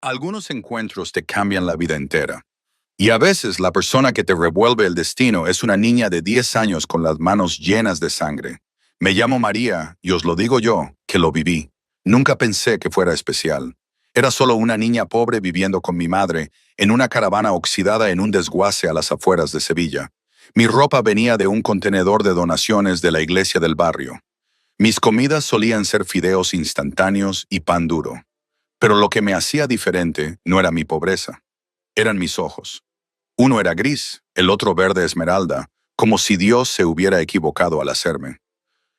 Algunos encuentros te cambian la vida entera. Y a veces la persona que te revuelve el destino es una niña de 10 años con las manos llenas de sangre. Me llamo María y os lo digo yo, que lo viví. Nunca pensé que fuera especial. Era solo una niña pobre viviendo con mi madre en una caravana oxidada en un desguace a las afueras de Sevilla. Mi ropa venía de un contenedor de donaciones de la iglesia del barrio. Mis comidas solían ser fideos instantáneos y pan duro. Pero lo que me hacía diferente no era mi pobreza, eran mis ojos. Uno era gris, el otro verde esmeralda, como si Dios se hubiera equivocado al hacerme.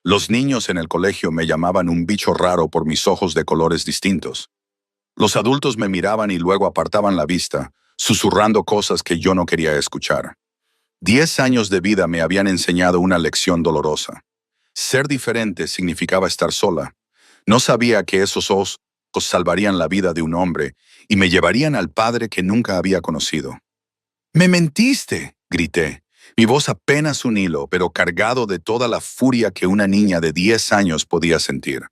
Los niños en el colegio me llamaban un bicho raro por mis ojos de colores distintos. Los adultos me miraban y luego apartaban la vista, susurrando cosas que yo no quería escuchar. 10 años de vida me habían enseñado una lección dolorosa. Ser diferente significaba estar sola. No sabía que esos ojos salvarían la vida de un hombre y me llevarían al padre que nunca había conocido. «¡Me mentiste!», grité. Mi voz apenas un hilo, pero cargado de toda la furia que una niña de 10 años podía sentir.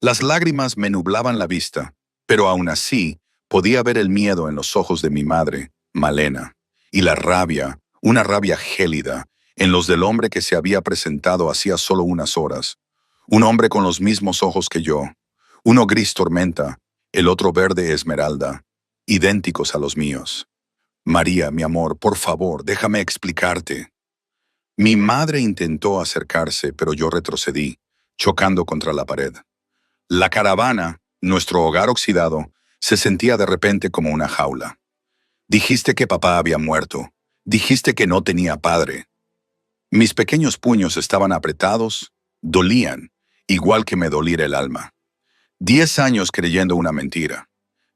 Las lágrimas me nublaban la vista, pero aún así podía ver el miedo en los ojos de mi madre, Malena, y la rabia, una rabia gélida, en los del hombre que se había presentado hacía solo unas horas. Un hombre con los mismos ojos que yo, uno gris tormenta, el otro verde esmeralda, idénticos a los míos. «María, mi amor, por favor, déjame explicarte». Mi madre intentó acercarse, pero yo retrocedí, chocando contra la pared. La caravana, nuestro hogar oxidado, se sentía de repente como una jaula. «Dijiste que papá había muerto. Dijiste que no tenía padre». Mis pequeños puños estaban apretados, dolían, igual que me doliera el alma. 10 años creyendo una mentira.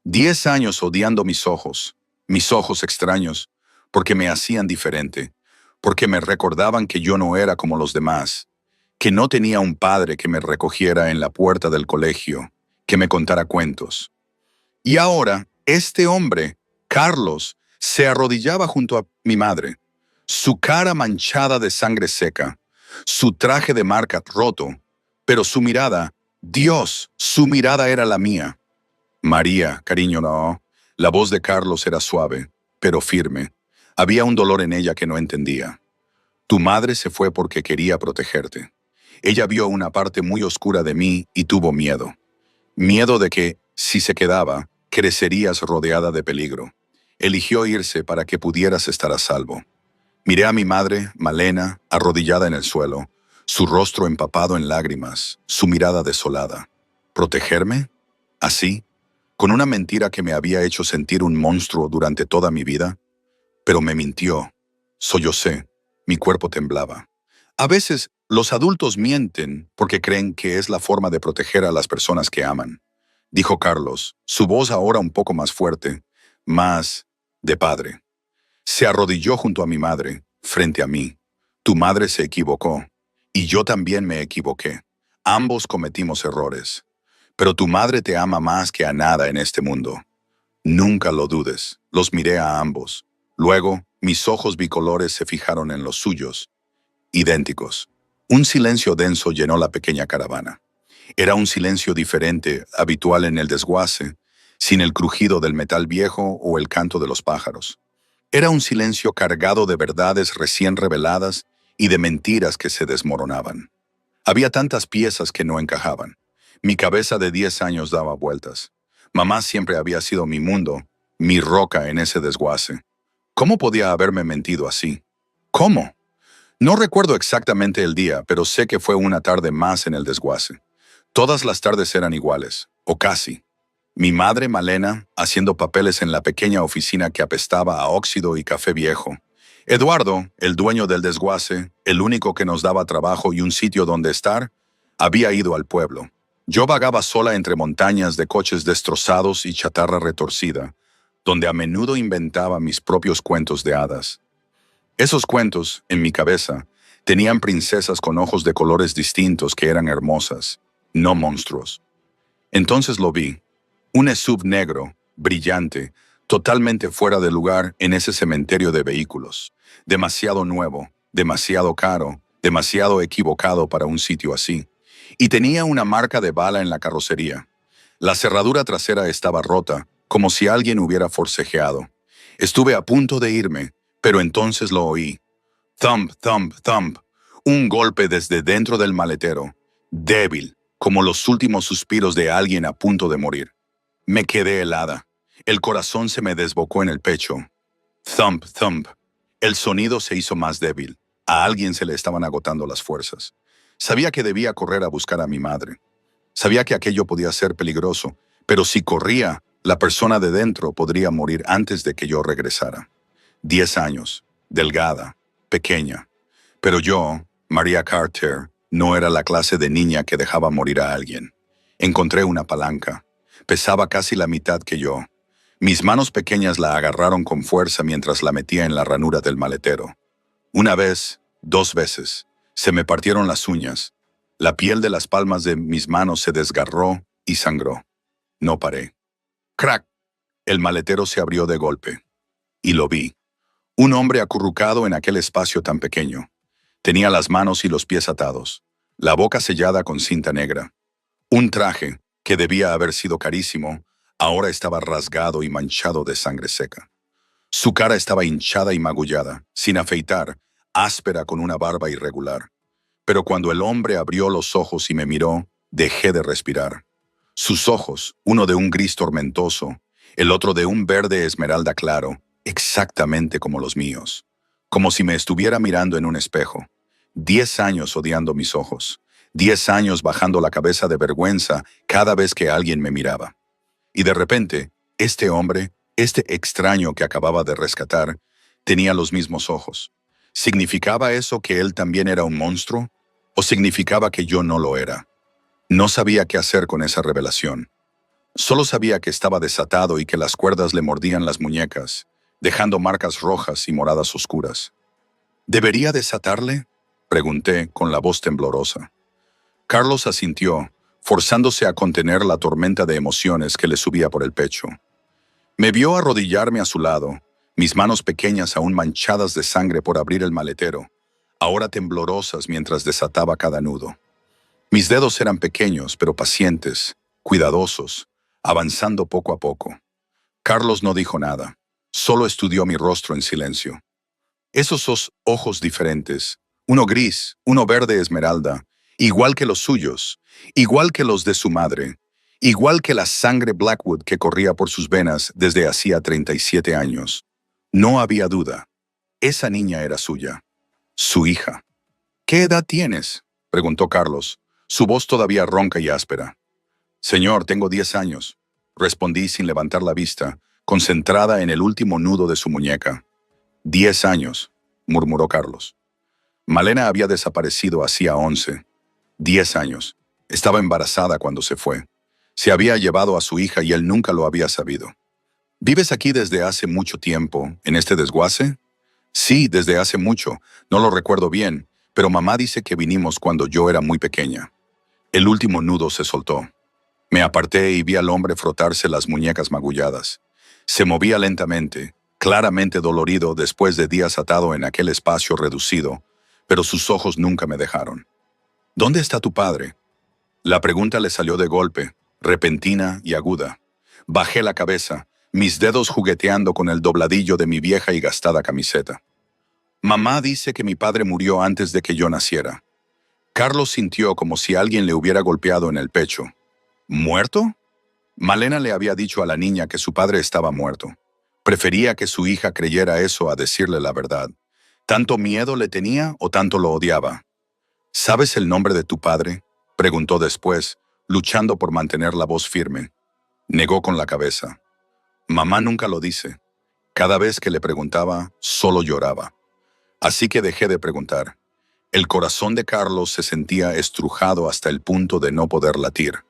10 años odiando mis ojos extraños, porque me hacían diferente, porque me recordaban que yo no era como los demás, que no tenía un padre que me recogiera en la puerta del colegio, que me contara cuentos. Y ahora, este hombre, Carlos, se arrodillaba junto a mi madre, su cara manchada de sangre seca, su traje de marca roto, pero su mirada, Dios, su mirada era la mía. «María, cariño, no». La voz de Carlos era suave, pero firme. Había un dolor en ella que no entendía. «Tu madre se fue porque quería protegerte. Ella vio una parte muy oscura de mí y tuvo miedo. Miedo de que, si se quedaba, crecerías rodeada de peligro. Eligió irse para que pudieras estar a salvo». Miré a mi madre, Malena, arrodillada en el suelo, su rostro empapado en lágrimas, su mirada desolada. ¿Protegerme? ¿Así? ¿Con una mentira que me había hecho sentir un monstruo durante toda mi vida? Pero me mintió. Sollocé. Mi cuerpo temblaba. A veces, los adultos mienten porque creen que es la forma de proteger a las personas que aman, dijo Carlos, su voz ahora un poco más fuerte, más de padre. Se arrodilló junto a mi madre, frente a mí. «Tu madre se equivocó. Y yo también me equivoqué. Ambos cometimos errores. Pero tu madre te ama más que a nada en este mundo. Nunca lo dudes». Los miré a ambos. Luego, mis ojos bicolores se fijaron en los suyos, idénticos. Un silencio denso llenó la pequeña caravana. Era un silencio diferente, habitual en el desguace, sin el crujido del metal viejo o el canto de los pájaros. Era un silencio cargado de verdades recién reveladas y de mentiras que se desmoronaban. Había tantas piezas que no encajaban. Mi cabeza de 10 años daba vueltas. Mamá siempre había sido mi mundo, mi roca en ese desguace. ¿Cómo podía haberme mentido así? ¿Cómo? No recuerdo exactamente el día, pero sé que fue una tarde más en el desguace. Todas las tardes eran iguales, o casi. Mi madre, Malena, haciendo papeles en la pequeña oficina que apestaba a óxido y café viejo. Eduardo, el dueño del desguace, el único que nos daba trabajo y un sitio donde estar, había ido al pueblo. Yo vagaba sola entre montañas de coches destrozados y chatarra retorcida, donde a menudo inventaba mis propios cuentos de hadas. Esos cuentos, en mi cabeza, tenían princesas con ojos de colores distintos que eran hermosas, no monstruos. Entonces lo vi. Un SUV negro, brillante, totalmente fuera de lugar en ese cementerio de vehículos. Demasiado nuevo, demasiado caro, demasiado equivocado para un sitio así. Y tenía una marca de bala en la carrocería. La cerradura trasera estaba rota, como si alguien hubiera forcejeado. Estuve a punto de irme, pero entonces lo oí. Thump, thump, thump. Un golpe desde dentro del maletero, débil, como los últimos suspiros de alguien a punto de morir. Me quedé helada. El corazón se me desbocó en el pecho. Thump, thump. El sonido se hizo más débil. A alguien se le estaban agotando las fuerzas. Sabía que debía correr a buscar a mi madre. Sabía que aquello podía ser peligroso, pero si corría, la persona de dentro podría morir antes de que yo regresara. 10 años, delgada, pequeña. Pero yo, Maria Carter, no era la clase de niña que dejaba morir a alguien. Encontré una palanca. Pesaba casi la mitad que yo. Mis manos pequeñas la agarraron con fuerza mientras la metía en la ranura del maletero. Una vez, 2 veces, se me partieron las uñas. La piel de las palmas de mis manos se desgarró y sangró. No paré. ¡Crack! El maletero se abrió de golpe. Y lo vi. Un hombre acurrucado en aquel espacio tan pequeño. Tenía las manos y los pies atados, la boca sellada con cinta negra. Un traje, que debía haber sido carísimo, ahora estaba rasgado y manchado de sangre seca. Su cara estaba hinchada y magullada, sin afeitar, áspera con una barba irregular. Pero cuando el hombre abrió los ojos y me miró, dejé de respirar. Sus ojos, uno de un gris tormentoso, el otro de un verde esmeralda claro, exactamente como los míos. Como si me estuviera mirando en un espejo. 10 años odiando mis ojos. 10 años bajando la cabeza de vergüenza cada vez que alguien me miraba. Y de repente, este hombre, este extraño que acababa de rescatar, tenía los mismos ojos. ¿Significaba eso que él también era un monstruo? ¿O significaba que yo no lo era? No sabía qué hacer con esa revelación. Solo sabía que estaba desatado y que las cuerdas le mordían las muñecas, dejando marcas rojas y moradas oscuras. ¿Debería desatarle?, pregunté con la voz temblorosa. Carlos asintió, forzándose a contener la tormenta de emociones que le subía por el pecho. Me vio arrodillarme a su lado, mis manos pequeñas aún manchadas de sangre por abrir el maletero, ahora temblorosas mientras desataba cada nudo. Mis dedos eran pequeños, pero pacientes, cuidadosos, avanzando poco a poco. Carlos no dijo nada, solo estudió mi rostro en silencio. Esos ojos diferentes, uno gris, uno verde esmeralda, igual que los suyos, igual que los de su madre, igual que la sangre Blackwood que corría por sus venas desde hacía 37 años. No había duda. Esa niña era suya. Su hija. ¿Qué edad tienes?, preguntó Carlos, su voz todavía ronca y áspera. Señor, tengo 10 años, respondí sin levantar la vista, concentrada en el último nudo de su muñeca. 10 años, murmuró Carlos. Malena había desaparecido hacía 11. 10 años. Estaba embarazada cuando se fue. Se había llevado a su hija y él nunca lo había sabido. ¿Vives aquí desde hace mucho tiempo, en este desguace? Sí, desde hace mucho. No lo recuerdo bien, pero mamá dice que vinimos cuando yo era muy pequeña. El último nudo se soltó. Me aparté y vi al hombre frotarse las muñecas magulladas. Se movía lentamente, claramente dolorido después de días atado en aquel espacio reducido, pero sus ojos nunca me dejaron. ¿Dónde está tu padre? La pregunta le salió de golpe, repentina y aguda. Bajé la cabeza, mis dedos jugueteando con el dobladillo de mi vieja y gastada camiseta. Mamá dice que mi padre murió antes de que yo naciera. Carlos sintió como si alguien le hubiera golpeado en el pecho. ¿Muerto? Malena le había dicho a la niña que su padre estaba muerto. Prefería que su hija creyera eso a decirle la verdad. ¿Tanto miedo le tenía o tanto lo odiaba? ¿Sabes el nombre de tu padre?, preguntó después, luchando por mantener la voz firme. Negó con la cabeza. Mamá nunca lo dice. Cada vez que le preguntaba, solo lloraba. Así que dejé de preguntar. El corazón de Carlos se sentía estrujado hasta el punto de no poder latir.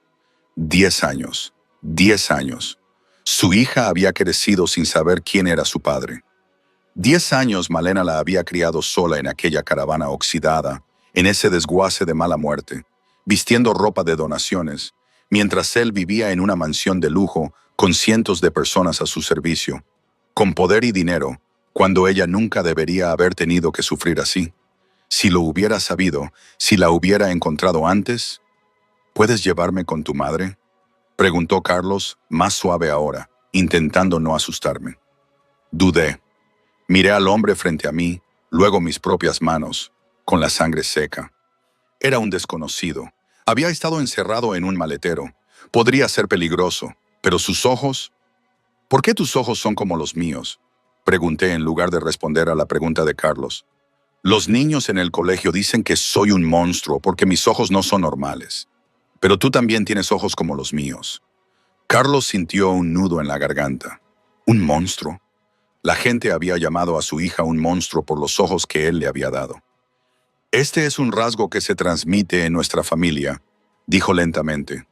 10 años. 10 años. Su hija había crecido sin saber quién era su padre. 10 años Malena la había criado sola en aquella caravana oxidada, en ese desguace de mala muerte, vistiendo ropa de donaciones, mientras él vivía en una mansión de lujo con cientos de personas a su servicio, con poder y dinero, cuando ella nunca debería haber tenido que sufrir así. Si lo hubiera sabido, si la hubiera encontrado antes. ¿Puedes llevarme con tu madre?, preguntó Carlos, más suave ahora. intentando no asustarme. Dudé. Miré al hombre frente a mí, luego mis propias manos, con la sangre seca. Era un desconocido. Había estado encerrado en un maletero. Podría ser peligroso, pero sus ojos... ¿Por qué tus ojos son como los míos? Pregunté en lugar de responder a la pregunta de Carlos. Los niños en el colegio dicen que soy un monstruo porque mis ojos no son normales. Pero tú también tienes ojos como los míos. Carlos sintió un nudo en la garganta. ¿Un monstruo? La gente había llamado a su hija un monstruo por los ojos que él le había dado. Este es un rasgo que se transmite en nuestra familia, dijo lentamente.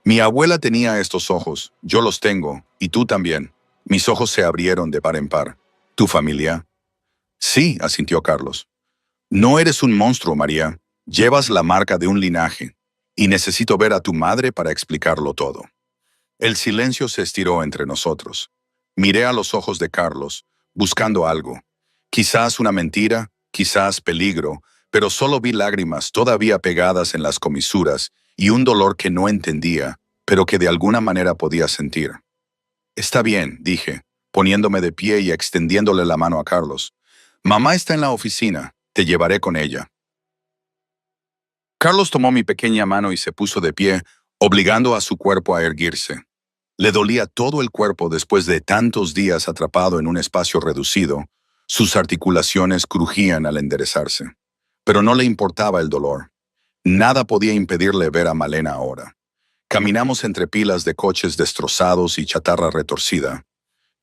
Mi abuela tenía estos ojos, yo los tengo, y tú también. Mis ojos se abrieron de par en par. ¿Tu familia? Sí, asintió Carlos. No eres un monstruo, María. Llevas la marca de un linaje, y necesito ver a tu madre para explicarlo todo. El silencio se estiró entre nosotros. Miré a los ojos de Carlos, buscando algo. Quizás una mentira, quizás peligro, pero solo vi lágrimas todavía pegadas en las comisuras y un dolor que no entendía, pero que de alguna manera podía sentir. Está bien, dije, poniéndome de pie y extendiéndole la mano a Carlos. Mamá está en la oficina, te llevaré con ella. Carlos tomó mi pequeña mano y se puso de pie, obligando a su cuerpo a erguirse. Le dolía todo el cuerpo después de tantos días atrapado en un espacio reducido. Sus articulaciones crujían al enderezarse. Pero no le importaba el dolor. Nada podía impedirle ver a Malena ahora. Caminamos entre pilas de coches destrozados y chatarra retorcida.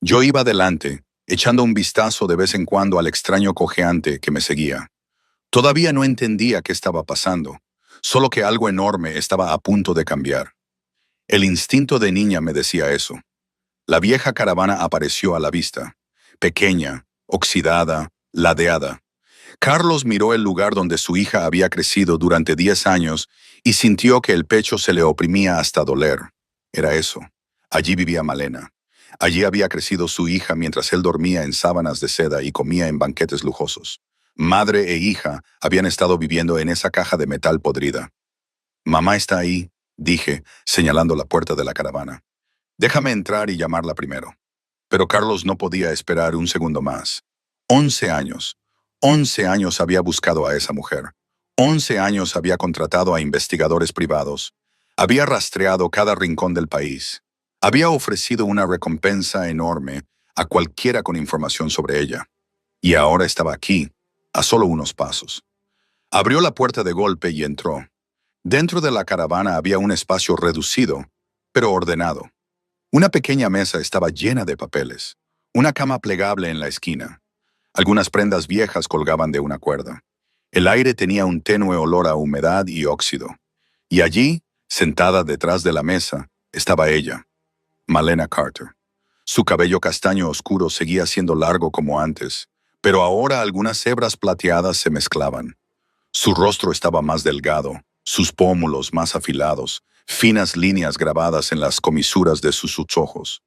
Yo iba delante, echando un vistazo de vez en cuando al extraño cojeante que me seguía. Todavía no entendía qué estaba pasando, solo que algo enorme estaba a punto de cambiar. El instinto de niña me decía eso. La vieja caravana apareció a la vista, pequeña, oxidada, ladeada. Carlos miró el lugar donde su hija había crecido durante 10 años y sintió que el pecho se le oprimía hasta doler. Era eso. Allí vivía Malena. Allí había crecido su hija mientras él dormía en sábanas de seda y comía en banquetes lujosos. Madre e hija habían estado viviendo en esa caja de metal podrida. Mamá está ahí, dije, señalando la puerta de la caravana. Déjame entrar y llamarla primero. Pero Carlos no podía esperar un segundo más. 11 años. 11 años había buscado a esa mujer. 11 años había contratado a investigadores privados. Había rastreado cada rincón del país. Había ofrecido una recompensa enorme a cualquiera con información sobre ella. Y ahora estaba aquí, a solo unos pasos. Abrió la puerta de golpe y entró. Dentro de la caravana había un espacio reducido, pero ordenado. Una pequeña mesa estaba llena de papeles. Una cama plegable en la esquina. Algunas prendas viejas colgaban de una cuerda. El aire tenía un tenue olor a humedad y óxido. Y allí, sentada detrás de la mesa, estaba ella, Malena Carter. Su cabello castaño oscuro seguía siendo largo como antes, pero ahora algunas hebras plateadas se mezclaban. Su rostro estaba más delgado, sus pómulos más afilados, finas líneas grabadas en las comisuras de sus ojos.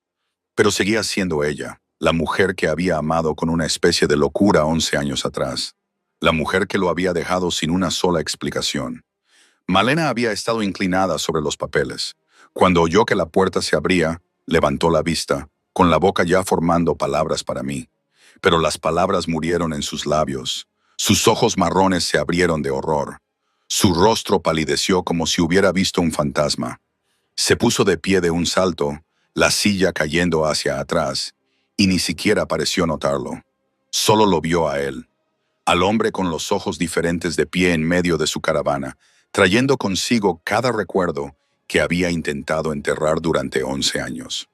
Pero seguía siendo ella, la mujer que había amado con una especie de locura 11 años atrás. La mujer que lo había dejado sin una sola explicación. Malena había estado inclinada sobre los papeles. Cuando oyó que la puerta se abría, levantó la vista, con la boca ya formando palabras para mí. Pero las palabras murieron en sus labios. Sus ojos marrones se abrieron de horror. Su rostro palideció como si hubiera visto un fantasma. Se puso de pie de un salto, la silla cayendo hacia atrás, y ni siquiera pareció notarlo. Solo lo vio a él, al hombre con los ojos diferentes de pie en medio de su caravana, trayendo consigo cada recuerdo que había intentado enterrar durante 11 años.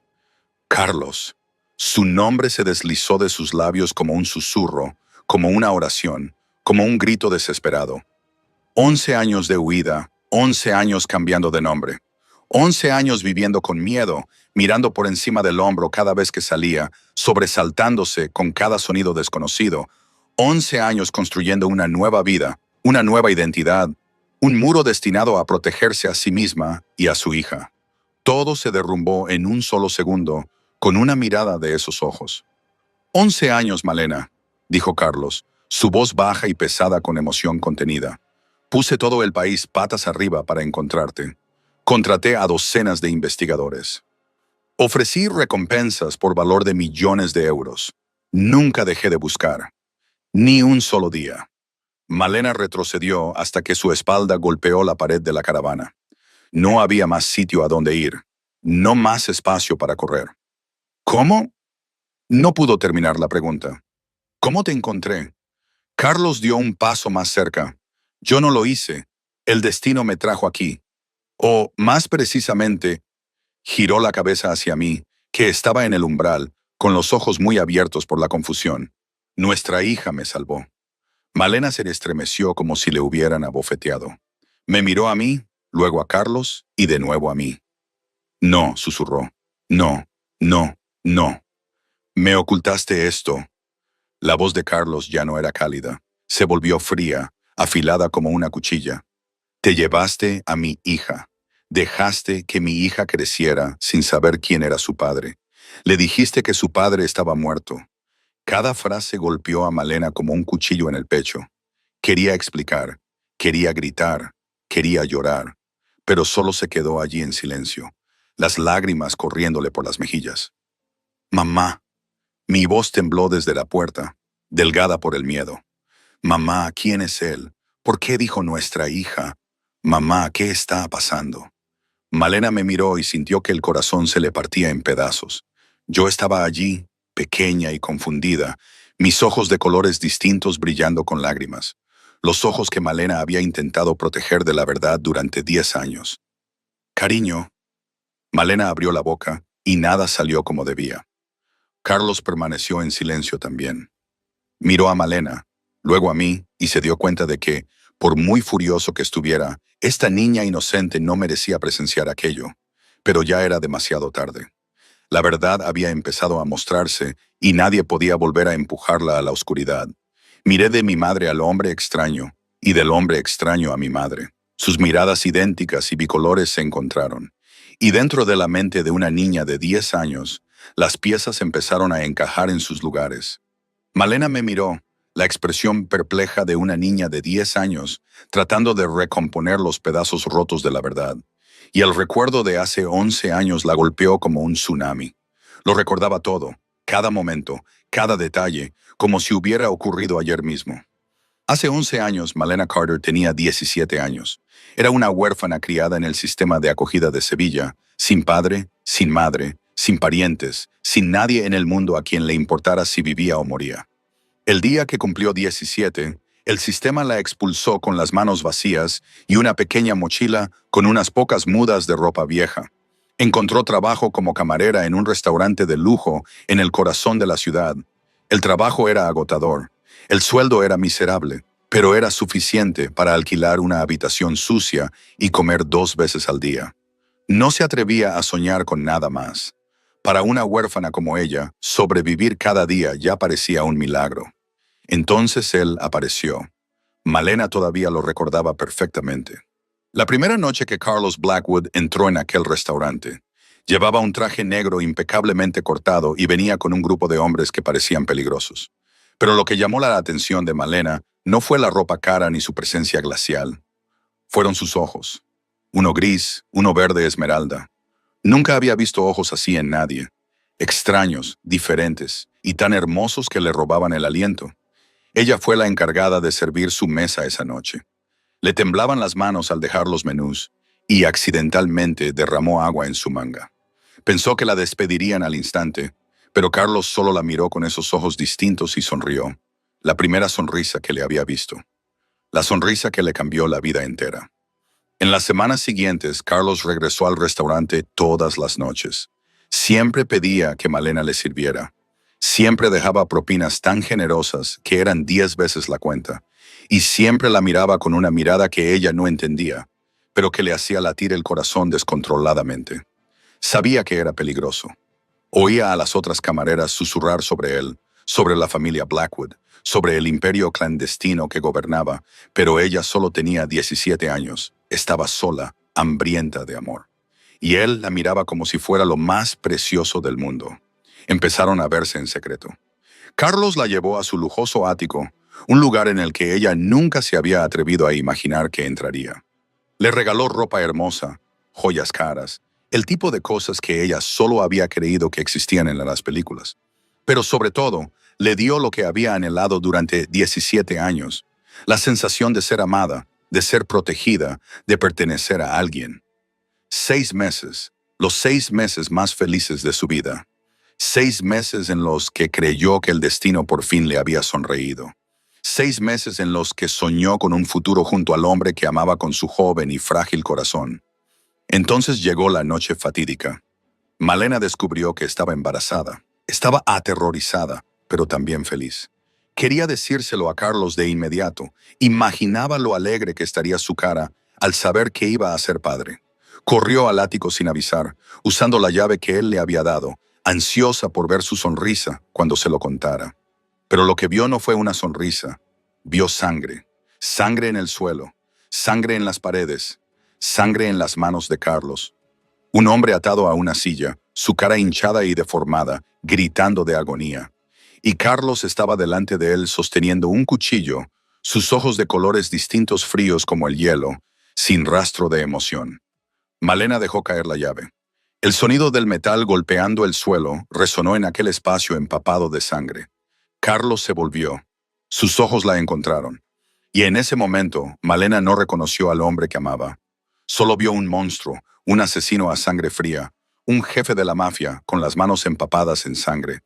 Carlos. Su nombre se deslizó de sus labios como un susurro, como una oración, como un grito desesperado. 11 años de huida, 11 años cambiando de nombre. 11 años viviendo con miedo, mirando por encima del hombro cada vez que salía, sobresaltándose con cada sonido desconocido. 11 años construyendo una nueva vida, una nueva identidad, un muro destinado a protegerse a sí misma y a su hija. Todo se derrumbó en un solo segundo, con una mirada de esos ojos. 11 años, Malena, dijo Carlos, su voz baja y pesada con emoción contenida. Puse todo el país patas arriba para encontrarte. Contraté a docenas de investigadores. Ofrecí recompensas por valor de millones de euros. Nunca dejé de buscar. Ni un solo día. Malena retrocedió hasta que su espalda golpeó la pared de la caravana. No había más sitio a donde ir. No más espacio para correr. ¿Cómo? No pudo terminar la pregunta. ¿Cómo te encontré? Carlos dio un paso más cerca. Yo no lo hice. El destino me trajo aquí. O, más precisamente, giró la cabeza hacia mí, que estaba en el umbral, con los ojos muy abiertos por la confusión. Nuestra hija me salvó. Malena se estremeció como si le hubieran abofeteado. Me miró a mí, luego a Carlos y de nuevo a mí. No, susurró. No, no, no. Me ocultaste esto. La voz de Carlos ya no era cálida. Se volvió fría, afilada como una cuchilla. Te llevaste a mi hija. Dejaste que mi hija creciera sin saber quién era su padre. Le dijiste que su padre estaba muerto. Cada frase golpeó a Malena como un cuchillo en el pecho. Quería explicar, quería gritar, quería llorar, pero solo se quedó allí en silencio, las lágrimas corriéndole por las mejillas. Mamá. Mi voz tembló desde la puerta, delgada por el miedo. Mamá, ¿quién es él? ¿Por qué dijo nuestra hija? Mamá, ¿qué está pasando? Malena me miró y sintió que el corazón se le partía en pedazos. Yo estaba allí, pequeña y confundida, mis ojos de colores distintos brillando con lágrimas, los ojos que Malena había intentado proteger de la verdad durante 10 años. Cariño. Malena abrió la boca y nada salió como debía. Carlos permaneció en silencio también. Miró a Malena, luego a mí, y se dio cuenta de que, por muy furioso que estuviera, esta niña inocente no merecía presenciar aquello. Pero ya era demasiado tarde. La verdad había empezado a mostrarse y nadie podía volver a empujarla a la oscuridad. Miré de mi madre al hombre extraño y del hombre extraño a mi madre. Sus miradas idénticas y bicolores se encontraron. Y dentro de la mente de una niña de 10 años, las piezas empezaron a encajar en sus lugares. Malena me miró, la expresión perpleja de una niña de 10 años, tratando de recomponer los pedazos rotos de la verdad. Y el recuerdo de hace 11 años la golpeó como un tsunami. Lo recordaba todo, cada momento, cada detalle, como si hubiera ocurrido ayer mismo. Hace 11 años, Malena Carter tenía 17 años. Era una huérfana criada en el sistema de acogida de Sevilla, sin padre, sin madre, sin parientes, sin nadie en el mundo a quien le importara si vivía o moría. El día que cumplió 17, el sistema la expulsó con las manos vacías y una pequeña mochila con unas pocas mudas de ropa vieja. Encontró trabajo como camarera en un restaurante de lujo en el corazón de la ciudad. El trabajo era agotador. El sueldo era miserable, pero era suficiente para alquilar una habitación sucia y comer 2 veces al día. No se atrevía a soñar con nada más. Para una huérfana como ella, sobrevivir cada día ya parecía un milagro. Entonces él apareció. Malena todavía lo recordaba perfectamente. La primera noche que Carlos Blackwood entró en aquel restaurante, llevaba un traje negro impecablemente cortado y venía con un grupo de hombres que parecían peligrosos. Pero lo que llamó la atención de Malena no fue la ropa cara ni su presencia glacial. Fueron sus ojos. Uno gris, uno verde esmeralda. Nunca había visto ojos así en nadie. Extraños, diferentes y tan hermosos que le robaban el aliento. Ella fue la encargada de servir su mesa esa noche. Le temblaban las manos al dejar los menús y accidentalmente derramó agua en su manga. Pensó que la despedirían al instante, pero Carlos solo la miró con esos ojos distintos y sonrió. La primera sonrisa que le había visto. La sonrisa que le cambió la vida entera. En las semanas siguientes, Carlos regresó al restaurante todas las noches. Siempre pedía que Malena le sirviera. Siempre dejaba propinas tan generosas que eran 10 veces la cuenta. Y siempre la miraba con una mirada que ella no entendía, pero que le hacía latir el corazón descontroladamente. Sabía que era peligroso. Oía a las otras camareras susurrar sobre él, sobre la familia Blackwood, sobre el imperio clandestino que gobernaba, pero ella solo tenía 17 años, estaba sola, hambrienta de amor. Y él la miraba como si fuera lo más precioso del mundo. Empezaron a verse en secreto. Carlos la llevó a su lujoso ático, un lugar en el que ella nunca se había atrevido a imaginar que entraría. Le regaló ropa hermosa, joyas caras, El tipo de cosas que ella solo había creído que existían en las películas. Pero sobre todo, le dio lo que había anhelado durante 17 años, la sensación de ser amada, de ser protegida, de pertenecer a alguien. 6 meses, los 6 meses más felices de su vida. 6 meses en los que creyó que el destino por fin le había sonreído. 6 meses en los que soñó con un futuro junto al hombre que amaba con su joven y frágil corazón. Entonces llegó la noche fatídica. Malena descubrió que estaba embarazada. Estaba aterrorizada, pero también feliz. Quería decírselo a Carlos de inmediato. Imaginaba lo alegre que estaría su cara al saber que iba a ser padre. Corrió al ático sin avisar, usando la llave que él le había dado, ansiosa por ver su sonrisa cuando se lo contara. Pero lo que vio no fue una sonrisa. Vio sangre. Sangre en el suelo. Sangre en las paredes. Sangre en las manos de Carlos. Un hombre atado a una silla, su cara hinchada y deformada, gritando de agonía. Y Carlos estaba delante de él sosteniendo un cuchillo, sus ojos de colores distintos fríos como el hielo, sin rastro de emoción. Malena dejó caer la llave. El sonido del metal golpeando el suelo resonó en aquel espacio empapado de sangre. Carlos se volvió. Sus ojos la encontraron. Y en ese momento, Malena no reconoció al hombre que amaba. Solo vio un monstruo, un asesino a sangre fría, un jefe de la mafia con las manos empapadas en sangre.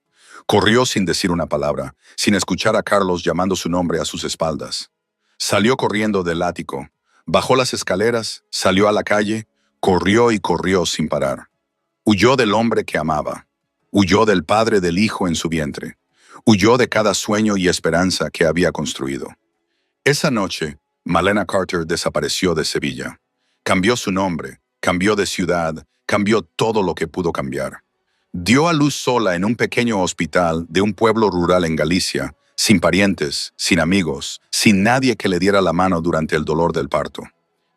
Corrió sin decir una palabra, sin escuchar a Carlos llamando su nombre a sus espaldas. Salió corriendo del ático, bajó las escaleras, salió a la calle, corrió y corrió sin parar. Huyó del hombre que amaba. Huyó del padre del hijo en su vientre. Huyó de cada sueño y esperanza que había construido. Esa noche, Malena Carter desapareció de Sevilla. Cambió su nombre, cambió de ciudad, cambió todo lo que pudo cambiar. Dio a luz sola en un pequeño hospital de un pueblo rural en Galicia, sin parientes, sin amigos, sin nadie que le diera la mano durante el dolor del parto.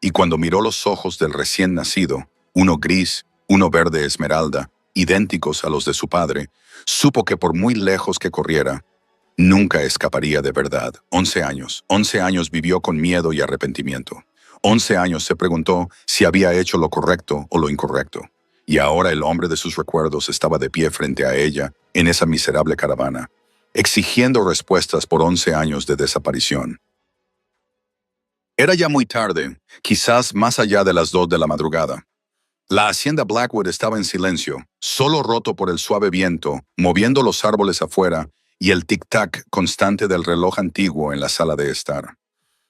Y cuando miró los ojos del recién nacido, uno gris, uno verde esmeralda, idénticos a los de su padre, supo que por muy lejos que corriera, nunca escaparía de verdad. 11 años vivió con miedo y arrepentimiento. 11 años se preguntó si había hecho lo correcto o lo incorrecto. Y ahora el hombre de sus recuerdos estaba de pie frente a ella en esa miserable caravana, exigiendo respuestas por 11 años de desaparición. Era ya muy tarde, quizás más allá de las 2 de la madrugada. La hacienda Blackwood estaba en silencio, solo roto por el suave viento, moviendo los árboles afuera y el tic-tac constante del reloj antiguo en la sala de estar.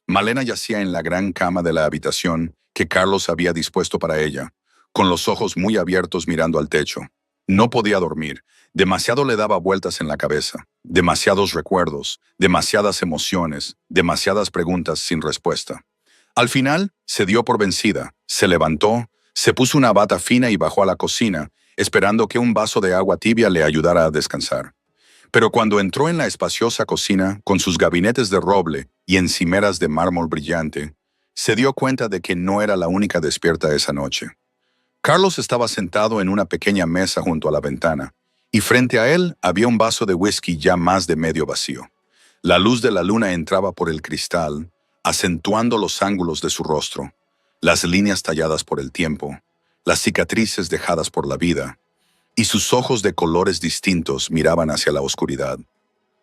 Malena yacía en la gran cama de la habitación que Carlos había dispuesto para ella, con los ojos muy abiertos mirando al techo. No podía dormir, demasiado le daba vueltas en la cabeza, demasiados recuerdos, demasiadas emociones, demasiadas preguntas sin respuesta. Al final, se dio por vencida, se levantó, se puso una bata fina y bajó a la cocina, esperando que un vaso de agua tibia le ayudara a descansar. Pero cuando entró en la espaciosa cocina, con sus gabinetes de roble y encimeras de mármol brillante, se dio cuenta de que no era la única despierta esa noche. Carlos estaba sentado en una pequeña mesa junto a la ventana, y frente a él había un vaso de whisky ya más de medio vacío. La luz de la luna entraba por el cristal, acentuando los ángulos de su rostro, las líneas talladas por el tiempo, las cicatrices dejadas por la vida, y sus ojos de colores distintos miraban hacia la oscuridad.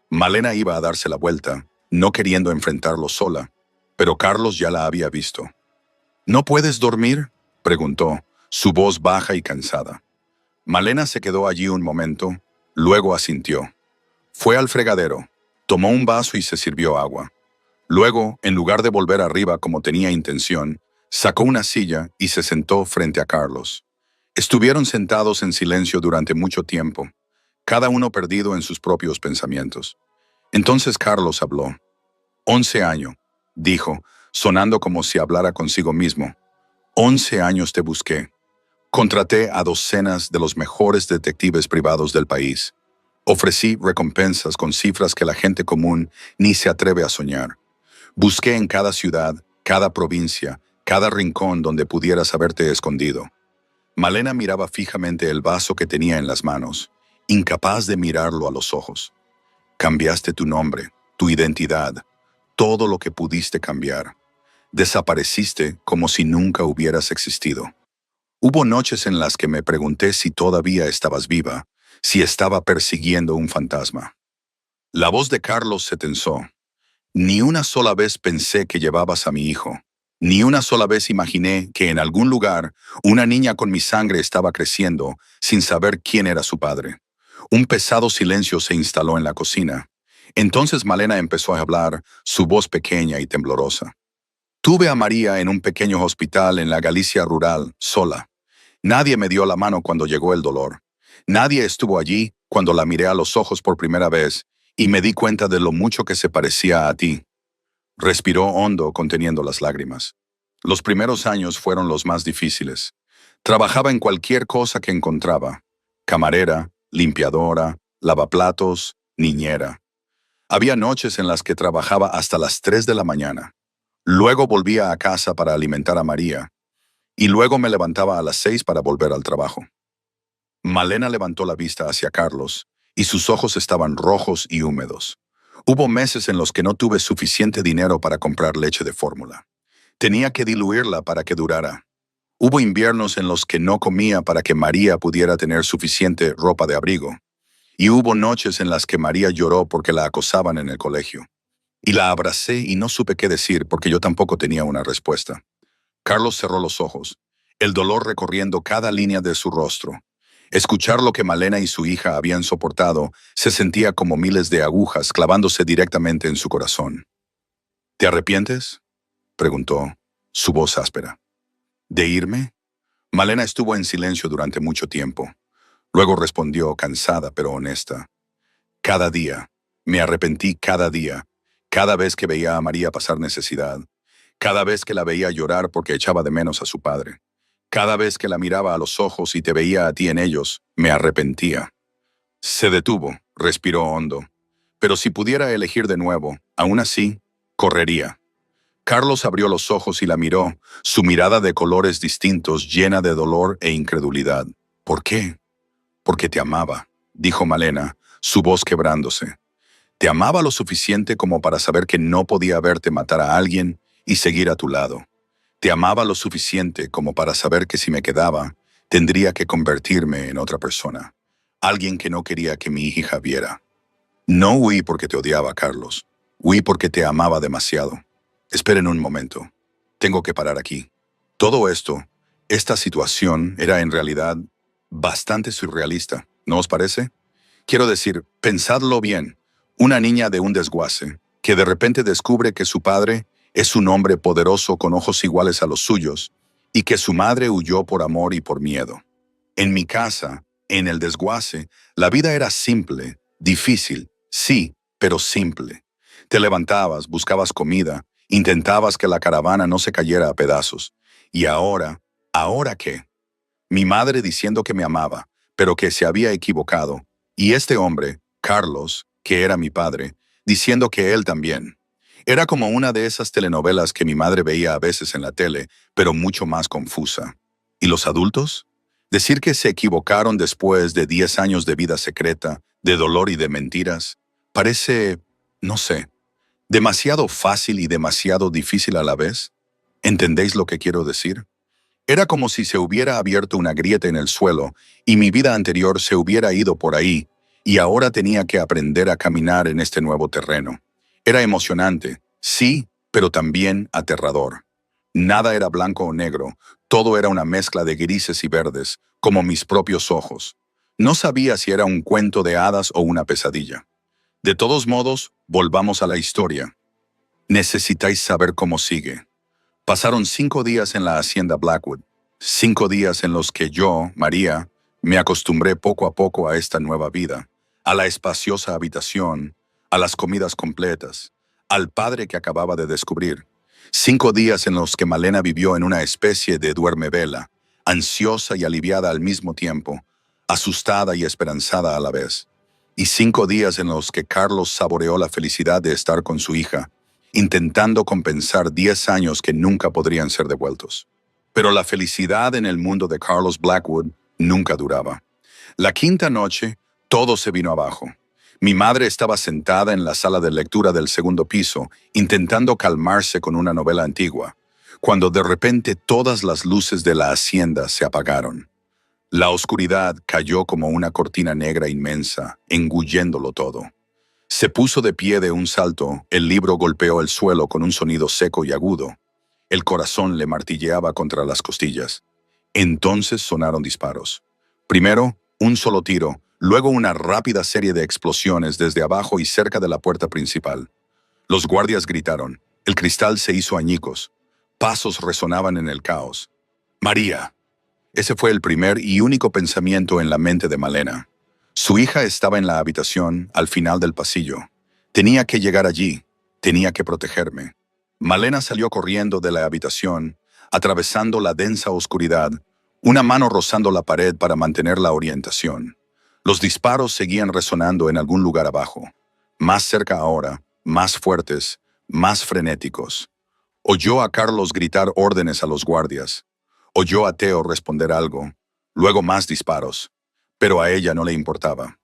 Malena iba a darse la vuelta, no queriendo enfrentarlo sola, pero Carlos ya la había visto. ¿No puedes dormir?, preguntó, su voz baja y cansada. Malena se quedó allí un momento, luego asintió. Fue al fregadero, tomó un vaso y se sirvió agua. Luego, en lugar de volver arriba como tenía intención, sacó una silla y se sentó frente a Carlos. Estuvieron sentados en silencio durante mucho tiempo, cada uno perdido en sus propios pensamientos. Entonces Carlos habló. 11 años, dijo, sonando como si hablara consigo mismo. 11 años te busqué. Contraté a docenas de los mejores detectives privados del país. Ofrecí recompensas con cifras que la gente común ni se atreve a soñar. Busqué en cada ciudad, cada provincia, cada rincón donde pudieras haberte escondido. Malena miraba fijamente el vaso que tenía en las manos, incapaz de mirarlo a los ojos. Cambiaste tu nombre, tu identidad, todo lo que pudiste cambiar. Desapareciste como si nunca hubieras existido. Hubo noches en las que me pregunté si todavía estabas viva, si estaba persiguiendo un fantasma. La voz de Carlos se tensó. Ni una sola vez pensé que llevabas a mi hijo. Ni una sola vez imaginé que en algún lugar una niña con mi sangre estaba creciendo sin saber quién era su padre. Un pesado silencio se instaló en la cocina. Entonces Malena empezó a hablar, su voz pequeña y temblorosa. Tuve a María en un pequeño hospital en la Galicia rural, sola. Nadie me dio la mano cuando llegó el dolor. Nadie estuvo allí cuando la miré a los ojos por primera vez y me di cuenta de lo mucho que se parecía a ti. Respiró hondo conteniendo las lágrimas. Los primeros años fueron los más difíciles. Trabajaba en cualquier cosa que encontraba. Camarera, limpiadora, lavaplatos, niñera. Había noches en las que trabajaba hasta las 3 de la mañana. Luego volvía a casa para alimentar a María. Y luego me levantaba a las 6 para volver al trabajo. Malena levantó la vista hacia Carlos, y sus ojos estaban rojos y húmedos. Hubo meses en los que no tuve suficiente dinero para comprar leche de fórmula. Tenía que diluirla para que durara. Hubo inviernos en los que no comía para que María pudiera tener suficiente ropa de abrigo. Y hubo noches en las que María lloró porque la acosaban en el colegio. Y la abracé y no supe qué decir porque yo tampoco tenía una respuesta. Carlos cerró los ojos, el dolor recorriendo cada línea de su rostro. Escuchar lo que Malena y su hija habían soportado se sentía como miles de agujas clavándose directamente en su corazón. ¿Te arrepientes?, preguntó, su voz áspera. ¿De irme? Malena estuvo en silencio durante mucho tiempo. Luego respondió, cansada pero honesta. Cada día. Me arrepentí cada día. Cada vez que veía a María pasar necesidad. Cada vez que la veía llorar porque echaba de menos a su padre. Cada vez que la miraba a los ojos y te veía a ti en ellos, me arrepentía. Se detuvo, respiró hondo. Pero si pudiera elegir de nuevo, aún así, correría. Carlos abrió los ojos y la miró, su mirada de colores distintos llena de dolor e incredulidad. ¿Por qué? Porque te amaba, dijo Malena, su voz quebrándose. Te amaba lo suficiente como para saber que no podía verte matar a alguien y seguir a tu lado. Te amaba lo suficiente como para saber que si me quedaba, tendría que convertirme en otra persona. Alguien que no quería que mi hija viera. No huí porque te odiaba, Carlos. Huí porque te amaba demasiado. Esperen un momento. Tengo que parar aquí. Todo esto, esta situación, era en realidad bastante surrealista, ¿no os parece? Quiero decir, pensadlo bien. Una niña de un desguace, que de repente descubre que su padre es un hombre poderoso con ojos iguales a los suyos, y que su madre huyó por amor y por miedo. En mi casa, en el desguace, la vida era simple, difícil, sí, pero simple. Te levantabas, buscabas comida, intentabas que la caravana no se cayera a pedazos. Y ahora, ¿ahora qué? Mi madre diciendo que me amaba, pero que se había equivocado, y este hombre, Carlos, que era mi padre, diciendo que él también. Era como una de esas telenovelas que mi madre veía a veces en la tele, pero mucho más confusa. ¿Y los adultos? Decir que se equivocaron después de 10 años de vida secreta, de dolor y de mentiras, parece, no sé, demasiado fácil y demasiado difícil a la vez. ¿Entendéis lo que quiero decir? Era como si se hubiera abierto una grieta en el suelo y mi vida anterior se hubiera ido por ahí, y ahora tenía que aprender a caminar en este nuevo terreno. Era emocionante, sí, pero también aterrador. Nada era blanco o negro, todo era una mezcla de grises y verdes, como mis propios ojos. No sabía si era un cuento de hadas o una pesadilla. De todos modos, volvamos a la historia. Necesitáis saber cómo sigue. Pasaron 5 días en la hacienda Blackwood, 5 días en los que yo, María, me acostumbré poco a poco a esta nueva vida, a la espaciosa habitación, a las comidas completas, al padre que acababa de descubrir. 5 días en los que Malena vivió en una especie de duermevela, ansiosa y aliviada al mismo tiempo, asustada y esperanzada a la vez. Y 5 días en los que Carlos saboreó la felicidad de estar con su hija, intentando compensar 10 años que nunca podrían ser devueltos. Pero la felicidad en el mundo de Carlos Blackwood nunca duraba. La quinta noche, todo se vino abajo. Mi madre estaba sentada en la sala de lectura del segundo piso, intentando calmarse con una novela antigua, cuando de repente todas las luces de la hacienda se apagaron. La oscuridad cayó como una cortina negra inmensa, engulléndolo todo. Se puso de pie de un salto, el libro golpeó el suelo con un sonido seco y agudo. El corazón le martilleaba contra las costillas. Entonces sonaron disparos. Primero, un solo tiro, luego una rápida serie de explosiones desde abajo y cerca de la puerta principal. Los guardias gritaron. El cristal se hizo añicos. Pasos resonaban en el caos. María. Ese fue el primer y único pensamiento en la mente de Malena. Su hija estaba en la habitación, al final del pasillo. Tenía que llegar allí. Tenía que protegerme. Malena salió corriendo de la habitación, atravesando la densa oscuridad, una mano rozando la pared para mantener la orientación. Los disparos seguían resonando en algún lugar abajo. Más cerca ahora, más fuertes, más frenéticos. Oyó a Carlos gritar órdenes a los guardias. Oyó a Teo responder algo. Luego más disparos. Pero a ella no le importaba.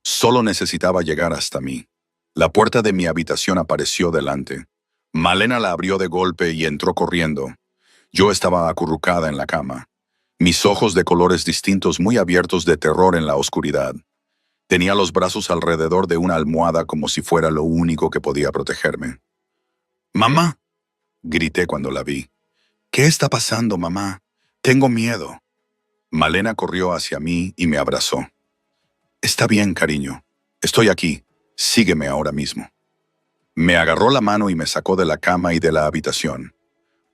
Solo necesitaba llegar hasta mí. La puerta de mi habitación apareció delante. Malena la abrió de golpe y entró corriendo. Yo estaba acurrucada en la cama. Mis ojos de colores distintos muy abiertos de terror en la oscuridad. Tenía los brazos alrededor de una almohada como si fuera lo único que podía protegerme. «¡Mamá!», grité cuando la vi. «¿Qué está pasando, mamá? Tengo miedo». Malena corrió hacia mí y me abrazó. «Está bien, cariño. Estoy aquí. Sígueme ahora mismo». Me agarró la mano y me sacó de la cama y de la habitación.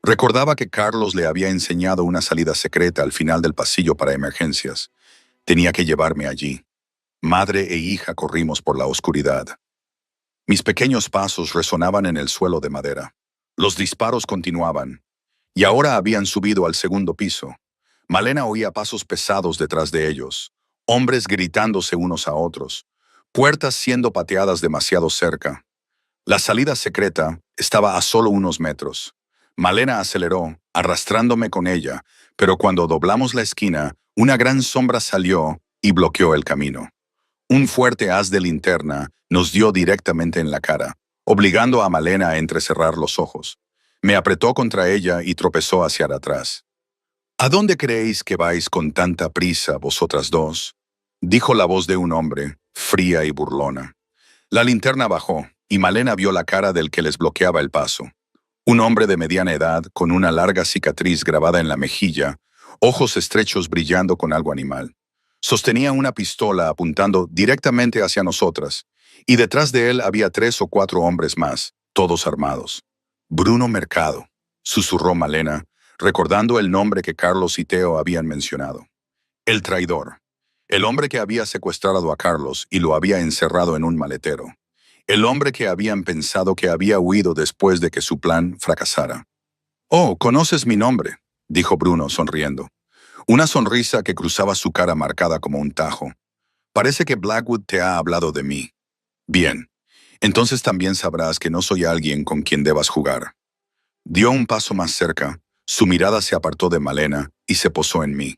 Recordaba que Carlos le había enseñado una salida secreta al final del pasillo para emergencias. Tenía que llevarme allí. Madre e hija corrimos por la oscuridad. Mis pequeños pasos resonaban en el suelo de madera. Los disparos continuaban. Y ahora habían subido al segundo piso. Malena oía pasos pesados detrás de ellos. Hombres gritándose unos a otros. Puertas siendo pateadas demasiado cerca. La salida secreta estaba a solo unos metros. Malena aceleró, arrastrándome con ella, pero cuando doblamos la esquina, una gran sombra salió y bloqueó el camino. Un fuerte haz de linterna nos dio directamente en la cara, obligando a Malena a entrecerrar los ojos. Me apretó contra ella y tropezó hacia atrás. «¿A dónde creéis que vais con tanta prisa, vosotras dos?», dijo la voz de un hombre, fría y burlona. La linterna bajó, y Malena vio la cara del que les bloqueaba el paso. Un hombre de mediana edad, con una larga cicatriz grabada en la mejilla, ojos estrechos brillando con algo animal. Sostenía una pistola apuntando directamente hacia nosotras, y detrás de él había 3 o 4 hombres más, todos armados. «Bruno Mercado», susurró Malena, recordando el nombre que Carlos y Teo habían mencionado. «El traidor. El hombre que había secuestrado a Carlos y lo había encerrado en un maletero. El hombre que habían pensado que había huido después de que su plan fracasara». «Oh, conoces mi nombre», dijo Bruno sonriendo. Una sonrisa que cruzaba su cara marcada como un tajo. «Parece que Blackwood te ha hablado de mí. Bien, entonces también sabrás que no soy alguien con quien debas jugar». Dio un paso más cerca, su mirada se apartó de Malena y se posó en mí.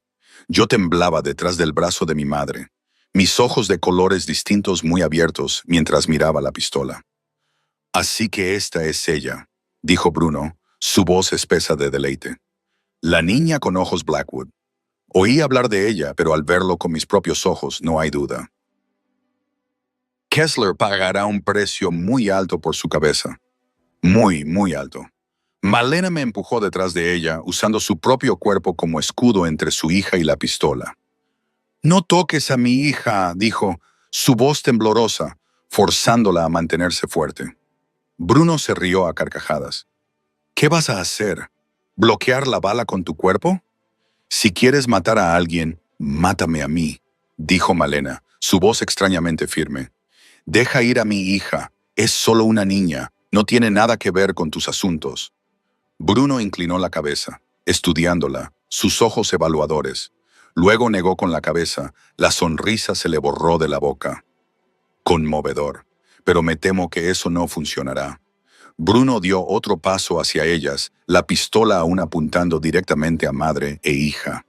Yo temblaba detrás del brazo de mi madre, mis ojos de colores distintos muy abiertos mientras miraba la pistola. «Así que esta es ella», dijo Bruno, su voz espesa de deleite. «La niña con ojos Blackwood. Oí hablar de ella, pero al verlo con mis propios ojos no hay duda. Kessler pagará un precio muy alto por su cabeza. Muy, muy alto». Malena me empujó detrás de ella, usando su propio cuerpo como escudo entre su hija y la pistola. «No toques a mi hija», dijo, su voz temblorosa, forzándola a mantenerse fuerte. Bruno se rió a carcajadas. «¿Qué vas a hacer? ¿Bloquear la bala con tu cuerpo? Si quieres matar a alguien, mátame a mí», dijo Malena, su voz extrañamente firme. «Deja ir a mi hija. Es solo una niña. No tiene nada que ver con tus asuntos». Bruno inclinó la cabeza, estudiándola, sus ojos evaluadores. Luego negó con la cabeza, la sonrisa se le borró de la boca. Conmovedor, pero me temo que eso no funcionará. Bruno dio otro paso hacia ellas, la pistola aún apuntando directamente a madre e hija.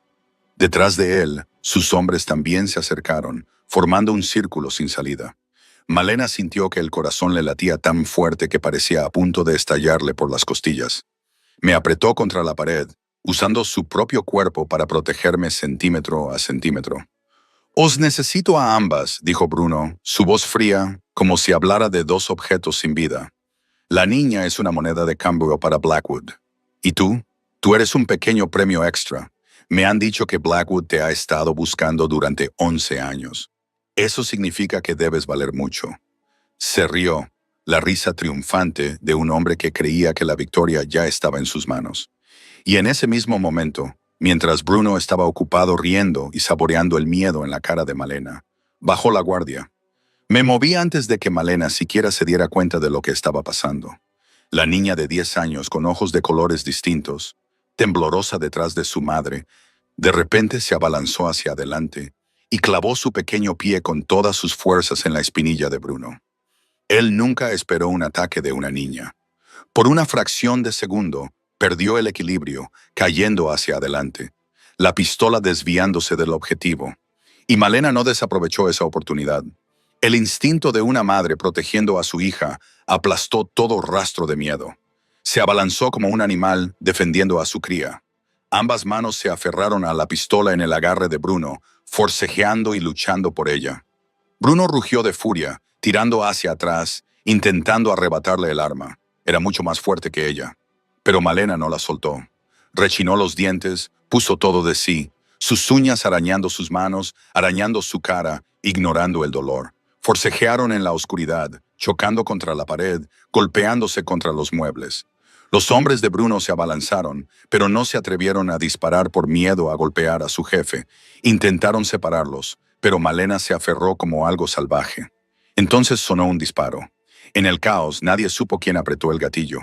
Detrás de él, sus hombres también se acercaron, formando un círculo sin salida. Malena sintió que el corazón le latía tan fuerte que parecía a punto de estallarle por las costillas. Me apretó contra la pared, usando su propio cuerpo para protegerme centímetro a centímetro. Os necesito a ambas, dijo Bruno, su voz fría, como si hablara de dos objetos sin vida. La niña es una moneda de cambio para Blackwood. ¿Y tú? Tú eres un pequeño premio extra. Me han dicho que Blackwood te ha estado buscando durante 11 años. Eso significa que debes valer mucho. Se rió, la risa triunfante de un hombre que creía que la victoria ya estaba en sus manos. Y en ese mismo momento, mientras Bruno estaba ocupado riendo y saboreando el miedo en la cara de Malena, bajó la guardia. Me moví antes de que Malena siquiera se diera cuenta de lo que estaba pasando. La niña de 10 años con ojos de colores distintos, temblorosa detrás de su madre, de repente se abalanzó hacia adelante y clavó su pequeño pie con todas sus fuerzas en la espinilla de Bruno. Él nunca esperó un ataque de una niña. Por una fracción de segundo, perdió el equilibrio, cayendo hacia adelante, la pistola desviándose del objetivo. Y Malena no desaprovechó esa oportunidad. El instinto de una madre protegiendo a su hija aplastó todo rastro de miedo. Se abalanzó como un animal defendiendo a su cría. Ambas manos se aferraron a la pistola en el agarre de Bruno, forcejeando y luchando por ella. Bruno rugió de furia, tirando hacia atrás, intentando arrebatarle el arma. Era mucho más fuerte que ella. Pero Malena no la soltó. Rechinó los dientes, puso todo de sí, sus uñas arañando sus manos, arañando su cara, ignorando el dolor. Forcejearon en la oscuridad, chocando contra la pared, golpeándose contra los muebles. Los hombres de Bruno se abalanzaron, pero no se atrevieron a disparar por miedo a golpear a su jefe. Intentaron separarlos, pero Malena se aferró como algo salvaje. Entonces sonó un disparo. En el caos, nadie supo quién apretó el gatillo.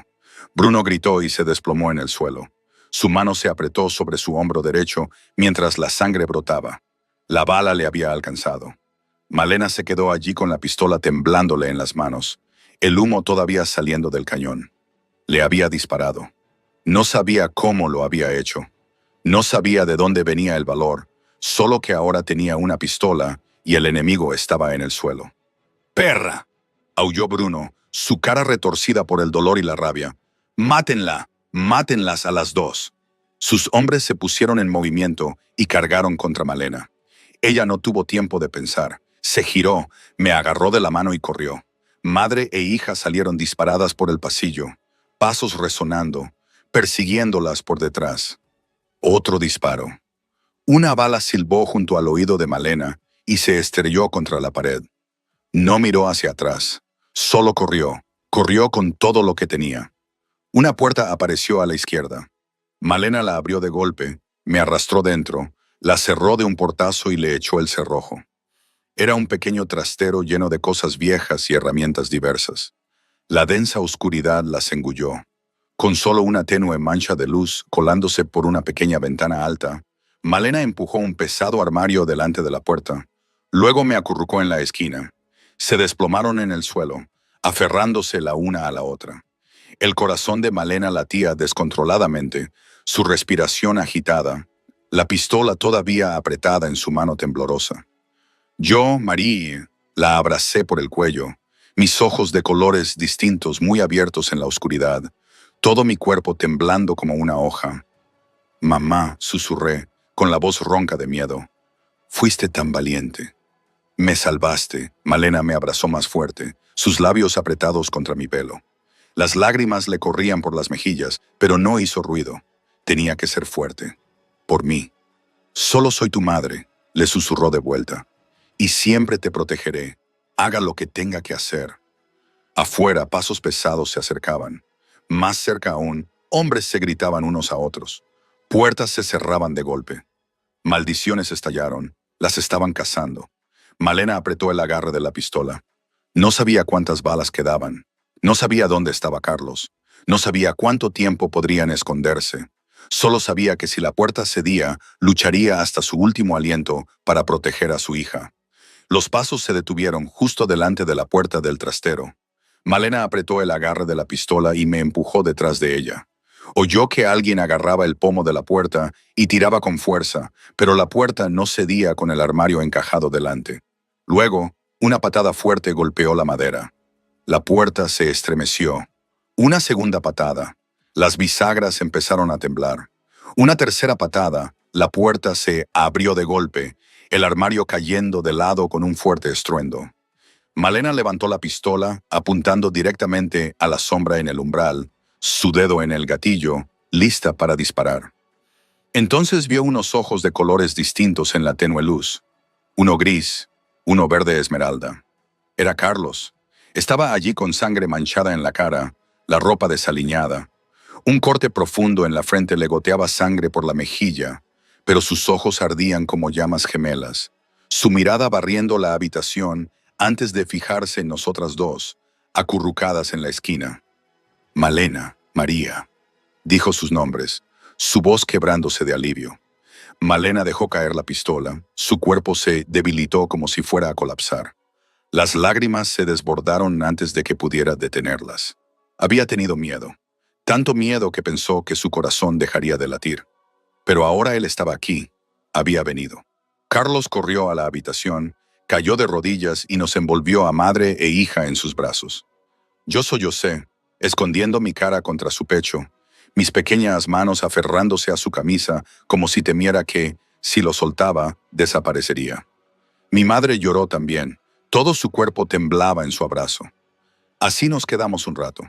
Bruno gritó y se desplomó en el suelo. Su mano se apretó sobre su hombro derecho mientras la sangre brotaba. La bala le había alcanzado. Malena se quedó allí con la pistola temblándole en las manos, el humo todavía saliendo del cañón. Le había disparado. No sabía cómo lo había hecho. No sabía de dónde venía el valor, solo que ahora tenía una pistola y el enemigo estaba en el suelo. ¡Perra!, aulló Bruno, su cara retorcida por el dolor y la rabia. ¡Mátenla! ¡Mátenlas a las dos! Sus hombres se pusieron en movimiento y cargaron contra Malena. Ella no tuvo tiempo de pensar. Se giró, me agarró de la mano y corrió. Madre e hija salieron disparadas por el pasillo, pasos resonando, persiguiéndolas por detrás. Otro disparo. Una bala silbó junto al oído de Malena y se estrelló contra la pared. No miró hacia atrás, solo corrió. Corrió con todo lo que tenía. Una puerta apareció a la izquierda. Malena la abrió de golpe, me arrastró dentro, la cerró de un portazo y le echó el cerrojo. Era un pequeño trastero lleno de cosas viejas y herramientas diversas. La densa oscuridad las engulló. Con solo una tenue mancha de luz colándose por una pequeña ventana alta, Malena empujó un pesado armario delante de la puerta. Luego me acurrucó en la esquina. Se desplomaron en el suelo, aferrándose la una a la otra. El corazón de Malena latía descontroladamente, su respiración agitada, la pistola todavía apretada en su mano temblorosa. Yo, Marie, la abracé por el cuello, mis ojos de colores distintos muy abiertos en la oscuridad, todo mi cuerpo temblando como una hoja. Mamá, susurré, con la voz ronca de miedo. Fuiste tan valiente. Me salvaste. Malena me abrazó más fuerte, sus labios apretados contra mi pelo. Las lágrimas le corrían por las mejillas, pero no hizo ruido. Tenía que ser fuerte. Por mí. Solo soy tu madre, le susurró de vuelta. Y siempre te protegeré. Haga lo que tenga que hacer. Afuera, pasos pesados se acercaban. Más cerca aún, hombres se gritaban unos a otros. Puertas se cerraban de golpe. Maldiciones estallaron. Las estaban cazando. Malena apretó el agarre de la pistola. No sabía cuántas balas quedaban. No sabía dónde estaba Carlos. No sabía cuánto tiempo podrían esconderse. Solo sabía que si la puerta cedía, lucharía hasta su último aliento para proteger a su hija. Los pasos se detuvieron justo delante de la puerta del trastero. Malena apretó el agarre de la pistola y me empujó detrás de ella. Oyó que alguien agarraba el pomo de la puerta y tiraba con fuerza, pero la puerta no cedía con el armario encajado delante. Luego, una patada fuerte golpeó la madera. La puerta se estremeció. Una segunda patada. Las bisagras empezaron a temblar. Una tercera patada, la puerta se abrió de golpe, el armario cayendo de lado con un fuerte estruendo. Malena levantó la pistola, apuntando directamente a la sombra en el umbral, su dedo en el gatillo, lista para disparar. Entonces vio unos ojos de colores distintos en la tenue luz. Uno gris, uno verde esmeralda. Era Carlos. Estaba allí con sangre manchada en la cara, la ropa desaliñada. Un corte profundo en la frente le goteaba sangre por la mejilla, pero sus ojos ardían como llamas gemelas. Su mirada barriendo la habitación antes de fijarse en nosotras dos, acurrucadas en la esquina. Malena, María, dijo sus nombres, su voz quebrándose de alivio. Malena dejó caer la pistola, su cuerpo se debilitó como si fuera a colapsar. Las lágrimas se desbordaron antes de que pudiera detenerlas. Había tenido miedo, tanto miedo que pensó que su corazón dejaría de latir. Pero ahora él estaba aquí, había venido. Carlos corrió a la habitación, cayó de rodillas y nos envolvió a madre e hija en sus brazos. Yo sollocé, escondiendo mi cara contra su pecho, mis pequeñas manos aferrándose a su camisa como si temiera que, si lo soltaba, desaparecería. Mi madre lloró también, todo su cuerpo temblaba en su abrazo. Así nos quedamos un rato.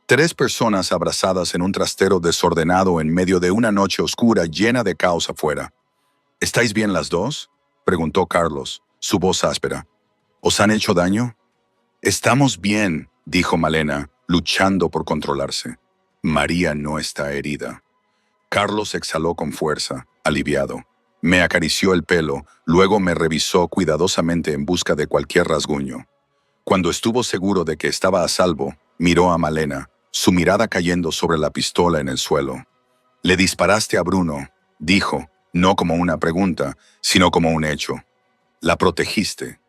3 personas abrazadas en un trastero desordenado en medio de una noche oscura llena de caos afuera. ¿Estáis bien las dos?, preguntó Carlos, su voz áspera. ¿Os han hecho daño? Estamos bien, dijo Malena, luchando por controlarse. María no está herida. Carlos exhaló con fuerza, aliviado. Me acarició el pelo, luego me revisó cuidadosamente en busca de cualquier rasguño. Cuando estuvo seguro de que estaba a salvo, miró a Malena, su mirada cayendo sobre la pistola en el suelo. «Le disparaste a Bruno», dijo, no como una pregunta, sino como un hecho. «La protegiste».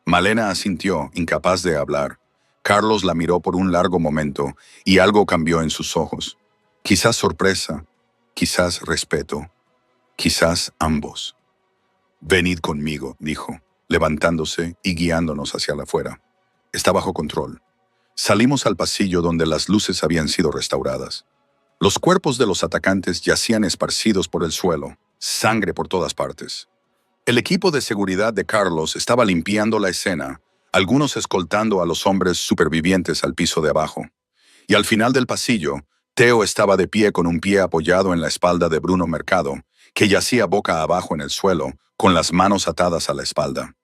Malena asintió, incapaz de hablar. Carlos la miró por un largo momento y algo cambió en sus ojos. Quizás sorpresa, quizás respeto, quizás ambos. «Venid conmigo», dijo, levantándose y guiándonos hacia afuera. Está bajo control. Salimos al pasillo donde las luces habían sido restauradas. Los cuerpos de los atacantes yacían esparcidos por el suelo, sangre por todas partes. El equipo de seguridad de Carlos estaba limpiando la escena, algunos escoltando a los hombres supervivientes al piso de abajo. Y al final del pasillo, Teo estaba de pie con un pie apoyado en la espalda de Bruno Mercado, que yacía boca abajo en el suelo, con las manos atadas a la espalda.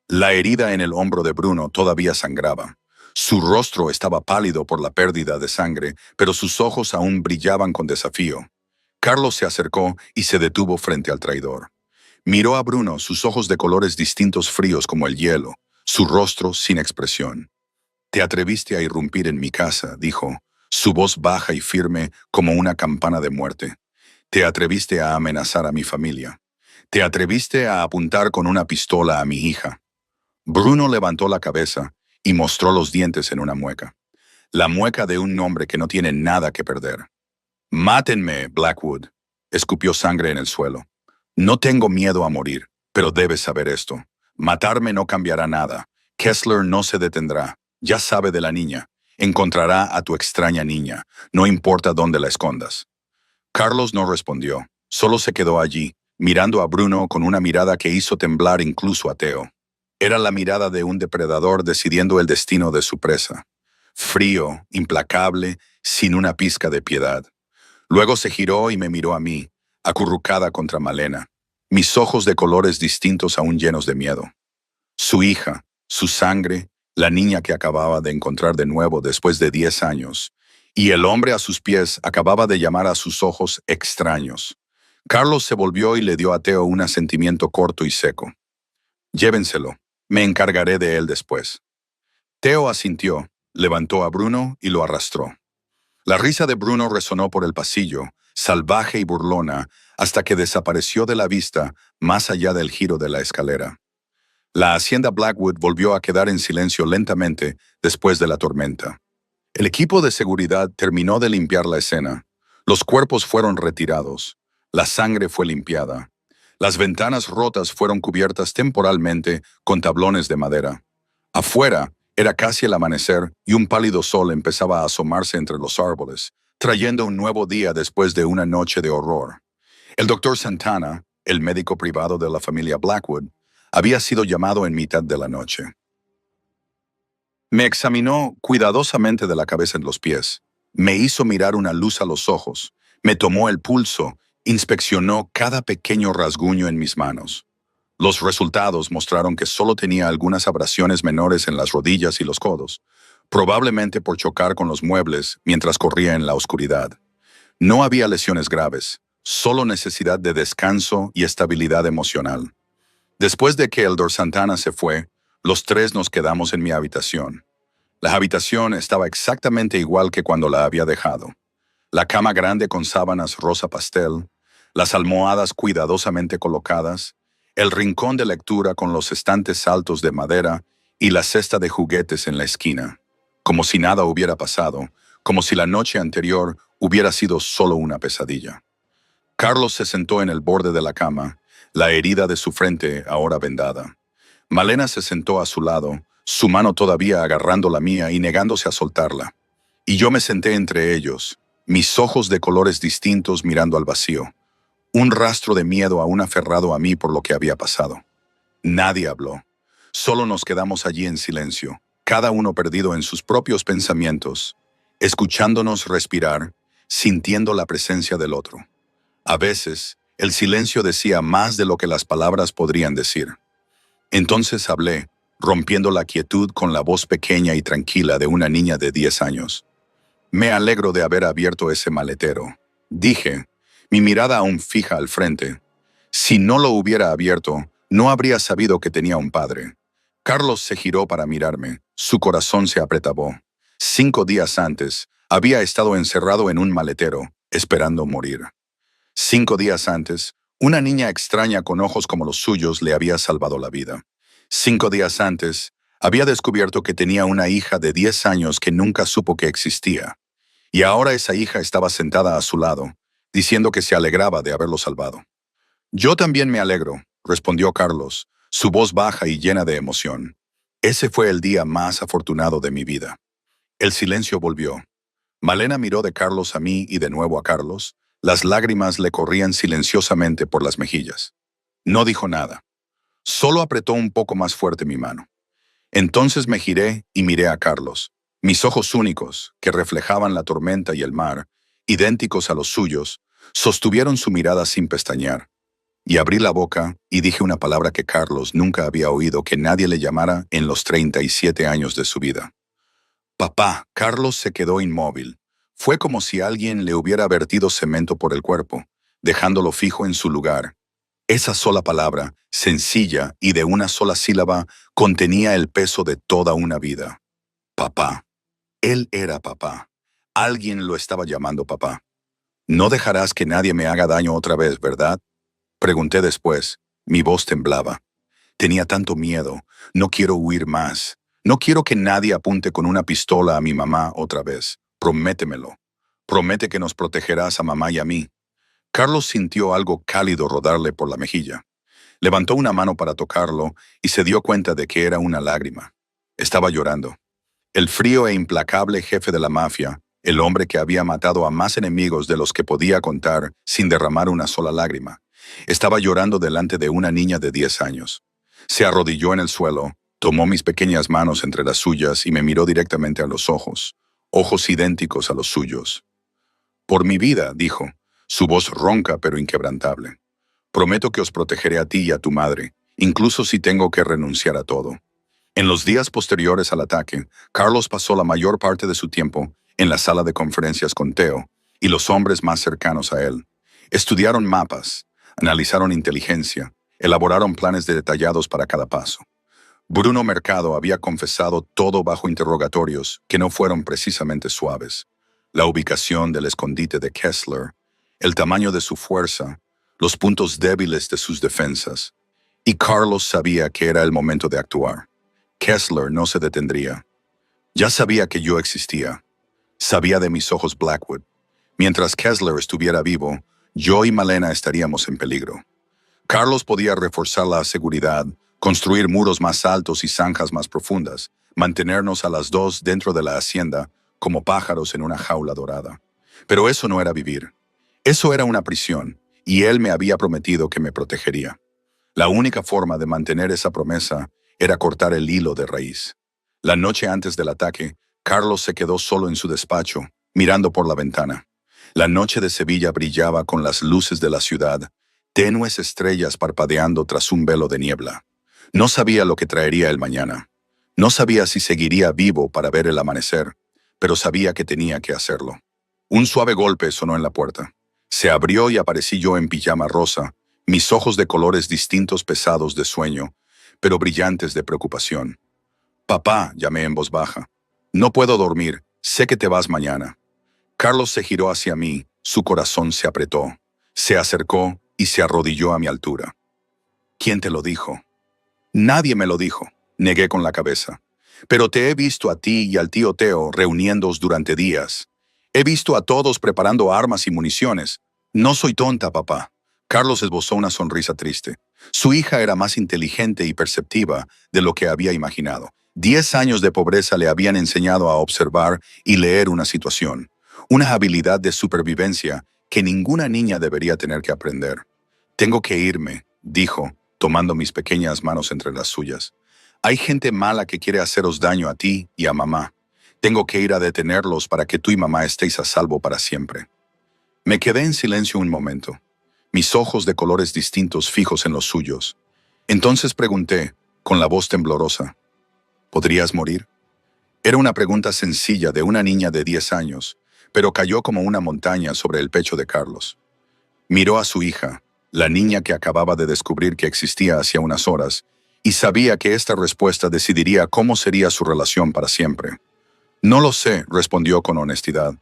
La herida en el hombro de Bruno todavía sangraba. Su rostro estaba pálido por la pérdida de sangre, pero sus ojos aún brillaban con desafío. Carlos se acercó y se detuvo frente al traidor. Miró a Bruno, sus ojos de colores distintos fríos como el hielo, su rostro sin expresión. «Te atreviste a irrumpir en mi casa», dijo, su voz baja y firme como una campana de muerte. «Te atreviste a amenazar a mi familia. Te atreviste a apuntar con una pistola a mi hija». Bruno levantó la cabeza y mostró los dientes en una mueca. La mueca de un hombre que no tiene nada que perder. «Mátenme, Blackwood», escupió sangre en el suelo. «No tengo miedo a morir, pero debes saber esto. Matarme no cambiará nada. Kessler no se detendrá. Ya sabe de la niña. Encontrará a tu extraña niña, no importa dónde la escondas». Carlos no respondió, solo se quedó allí, mirando a Bruno con una mirada que hizo temblar incluso a Teo. Era la mirada de un depredador decidiendo el destino de su presa. Frío, implacable, sin una pizca de piedad. Luego se giró y me miró a mí, acurrucada contra Malena, mis ojos de colores distintos aún llenos de miedo. Su hija, su sangre, la niña que acababa de encontrar de nuevo después de 10 años, y el hombre a sus pies acababa de llamar a sus ojos extraños. Carlos se volvió y le dio a Teo un asentimiento corto y seco. «Llévenselo, me encargaré de él después». Teo asintió, levantó a Bruno y lo arrastró. La risa de Bruno resonó por el pasillo, salvaje y burlona, hasta que desapareció de la vista más allá del giro de la escalera. La hacienda Blackwood volvió a quedar en silencio lentamente después de la tormenta. El equipo de seguridad terminó de limpiar la escena. Los cuerpos fueron retirados. La sangre fue limpiada. Las ventanas rotas fueron cubiertas temporalmente con tablones de madera. Afuera era casi el amanecer y un pálido sol empezaba a asomarse entre los árboles, trayendo un nuevo día después de una noche de horror. El doctor Santana, el médico privado de la familia Blackwood, había sido llamado en mitad de la noche. Me examinó cuidadosamente de la cabeza en los pies, me hizo mirar una luz a los ojos, me tomó el pulso, inspeccionó cada pequeño rasguño en mis manos. Los resultados mostraron que solo tenía algunas abrasiones menores en las rodillas y los codos, probablemente por chocar con los muebles mientras corría en la oscuridad. No había lesiones graves, solo necesidad de descanso y estabilidad emocional. Después de que Eldor Santana se fue, los tres nos quedamos en mi habitación. La habitación estaba exactamente igual que cuando la había dejado. La cama grande con sábanas rosa pastel, las almohadas cuidadosamente colocadas, el rincón de lectura con los estantes altos de madera y la cesta de juguetes en la esquina. Como si nada hubiera pasado, como si la noche anterior hubiera sido solo una pesadilla. Carlos se sentó en el borde de la cama, la herida de su frente ahora vendada. Malena se sentó a su lado, su mano todavía agarrando la mía y negándose a soltarla. Y yo me senté entre ellos, mis ojos de colores distintos mirando al vacío. Un rastro de miedo aún aferrado a mí por lo que había pasado. Nadie habló. Solo nos quedamos allí en silencio, cada uno perdido en sus propios pensamientos, escuchándonos respirar, sintiendo la presencia del otro. A veces, el silencio decía más de lo que las palabras podrían decir. Entonces hablé, rompiendo la quietud con la voz pequeña y tranquila de una niña de 10 años. Me alegro de haber abierto ese maletero, dije, mi mirada aún fija al frente. Si no lo hubiera abierto, no habría sabido que tenía un padre. Carlos se giró para mirarme, su corazón se apretaba. 5 días antes, había estado encerrado en un maletero, esperando morir. 5 días antes, una niña extraña con ojos como los suyos le había salvado la vida. 5 días antes, había descubierto que tenía una hija de 10 años que nunca supo que existía. Y ahora esa hija estaba sentada a su lado, diciendo que se alegraba de haberlo salvado. Yo también me alegro, respondió Carlos, su voz baja y llena de emoción. Ese fue el día más afortunado de mi vida. El silencio volvió. Malena miró de Carlos a mí y de nuevo a Carlos. Las lágrimas le corrían silenciosamente por las mejillas. No dijo nada. Solo apretó un poco más fuerte mi mano. Entonces me giré y miré a Carlos. Mis ojos únicos, que reflejaban la tormenta y el mar, idénticos a los suyos, sostuvieron su mirada sin pestañear. Y abrí la boca y dije una palabra que Carlos nunca había oído que nadie le llamara en los 37 años de su vida. Papá. Carlos se quedó inmóvil. Fue como si alguien le hubiera vertido cemento por el cuerpo, dejándolo fijo en su lugar. Esa sola palabra, sencilla y de una sola sílaba, contenía el peso de toda una vida. Papá. Él era papá. Alguien lo estaba llamando papá. No dejarás que nadie me haga daño otra vez, ¿verdad? Pregunté después. Mi voz temblaba. Tenía tanto miedo. No quiero huir más. No quiero que nadie apunte con una pistola a mi mamá otra vez. Prométemelo. Promete que nos protegerás a mamá y a mí. Carlos sintió algo cálido rodarle por la mejilla. Levantó una mano para tocarlo y se dio cuenta de que era una lágrima. Estaba llorando. El frío e implacable jefe de la mafia, el hombre que había matado a más enemigos de los que podía contar sin derramar una sola lágrima, estaba llorando delante de una niña de 10 años. Se arrodilló en el suelo, tomó mis pequeñas manos entre las suyas y me miró directamente a los ojos, ojos idénticos a los suyos. Por mi vida, dijo, su voz ronca pero inquebrantable. Prometo que os protegeré a ti y a tu madre, incluso si tengo que renunciar a todo. En los días posteriores al ataque, Carlos pasó la mayor parte de su tiempo en la sala de conferencias con Theo y los hombres más cercanos a él. Estudiaron mapas, analizaron inteligencia, elaboraron planes detallados para cada paso. Bruno Mercado había confesado todo bajo interrogatorios que no fueron precisamente suaves. La ubicación del escondite de Kessler, el tamaño de su fuerza, los puntos débiles de sus defensas. Y Carlos sabía que era el momento de actuar. Kessler no se detendría. Ya sabía que yo existía. Sabía de mis ojos Blackwood. Mientras Kessler estuviera vivo, yo y Malena estaríamos en peligro. Carlos podía reforzar la seguridad, construir muros más altos y zanjas más profundas, mantenernos a las dos dentro de la hacienda como pájaros en una jaula dorada. Pero eso no era vivir. Eso era una prisión, y él me había prometido que me protegería. La única forma de mantener esa promesa era cortar el hilo de raíz. La noche antes del ataque, Carlos se quedó solo en su despacho, mirando por la ventana. La noche de Sevilla brillaba con las luces de la ciudad, tenues estrellas parpadeando tras un velo de niebla. No sabía lo que traería el mañana. No sabía si seguiría vivo para ver el amanecer, pero sabía que tenía que hacerlo. Un suave golpe sonó en la puerta. Se abrió y aparecí yo en pijama rosa, mis ojos de colores distintos pesados de sueño, pero brillantes de preocupación. Papá, llamé en voz baja. No puedo dormir, sé que te vas mañana. Carlos se giró hacia mí, su corazón se apretó. Se acercó y se arrodilló a mi altura. ¿Quién te lo dijo? Nadie me lo dijo, negué con la cabeza. Pero te he visto a ti y al tío Teo reuniéndoos durante días. He visto a todos preparando armas y municiones. No soy tonta, papá. Carlos esbozó una sonrisa triste. Su hija era más inteligente y perceptiva de lo que había imaginado. 10 años de pobreza le habían enseñado a observar y leer una situación, una habilidad de supervivencia que ninguna niña debería tener que aprender. Tengo que irme, dijo, tomando mis pequeñas manos entre las suyas. Hay gente mala que quiere haceros daño a ti y a mamá. Tengo que ir a detenerlos para que tú y mamá estéis a salvo para siempre. Me quedé en silencio un momento, mis ojos de colores distintos fijos en los suyos. Entonces pregunté, con la voz temblorosa, ¿podrías morir? Era una pregunta sencilla de una niña de 10 años, pero cayó como una montaña sobre el pecho de Carlos. Miró a su hija, la niña que acababa de descubrir que existía hacía unas horas, y sabía que esta respuesta decidiría cómo sería su relación para siempre. No lo sé, respondió con honestidad,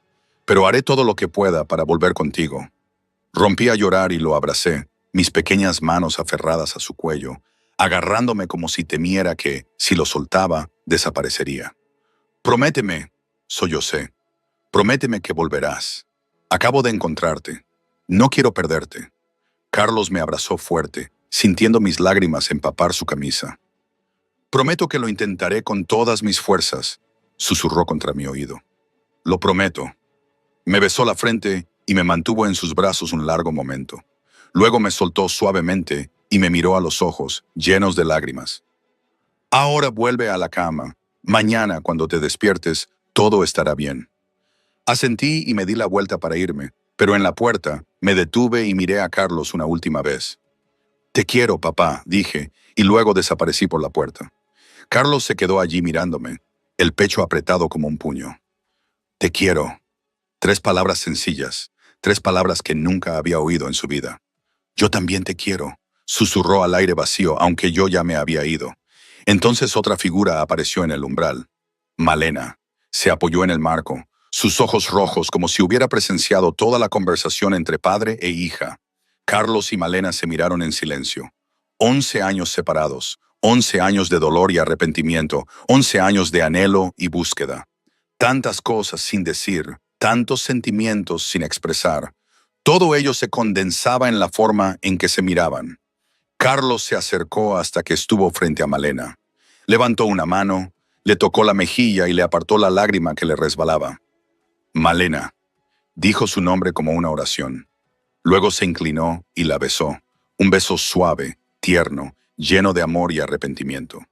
pero haré todo lo que pueda para volver contigo. Rompí a llorar y lo abracé, mis pequeñas manos aferradas a su cuello, agarrándome como si temiera que, si lo soltaba, desaparecería. Prométeme, sollocé, prométeme que volverás. Acabo de encontrarte. No quiero perderte. Carlos me abrazó fuerte, sintiendo mis lágrimas empapar su camisa. Prometo que lo intentaré con todas mis fuerzas, susurró contra mi oído. Lo prometo. Me besó la frente y me mantuvo en sus brazos un largo momento. Luego me soltó suavemente y me miró a los ojos, llenos de lágrimas. Ahora vuelve a la cama. Mañana, cuando te despiertes, todo estará bien. Asentí y me di la vuelta para irme, pero en la puerta me detuve y miré a Carlos una última vez. Te quiero, papá, dije, y luego desaparecí por la puerta. Carlos se quedó allí mirándome, el pecho apretado como un puño. Te quiero. 3 palabras sencillas, 3 palabras que nunca había oído en su vida. Yo también te quiero, susurró al aire vacío, aunque yo ya me había ido. Entonces otra figura apareció en el umbral. Malena. Se apoyó en el marco, sus ojos rojos como si hubiera presenciado toda la conversación entre padre e hija. Carlos y Malena se miraron en silencio. 11 años separados, 11 años de dolor y arrepentimiento, 11 años de anhelo y búsqueda. Tantas cosas sin decir, tantos sentimientos sin expresar. Todo ello se condensaba en la forma en que se miraban. Carlos se acercó hasta que estuvo frente a Malena. Levantó una mano, le tocó la mejilla y le apartó la lágrima que le resbalaba. Malena, dijo su nombre como una oración. Luego se inclinó y la besó. Un beso suave, tierno, lleno de amor y arrepentimiento.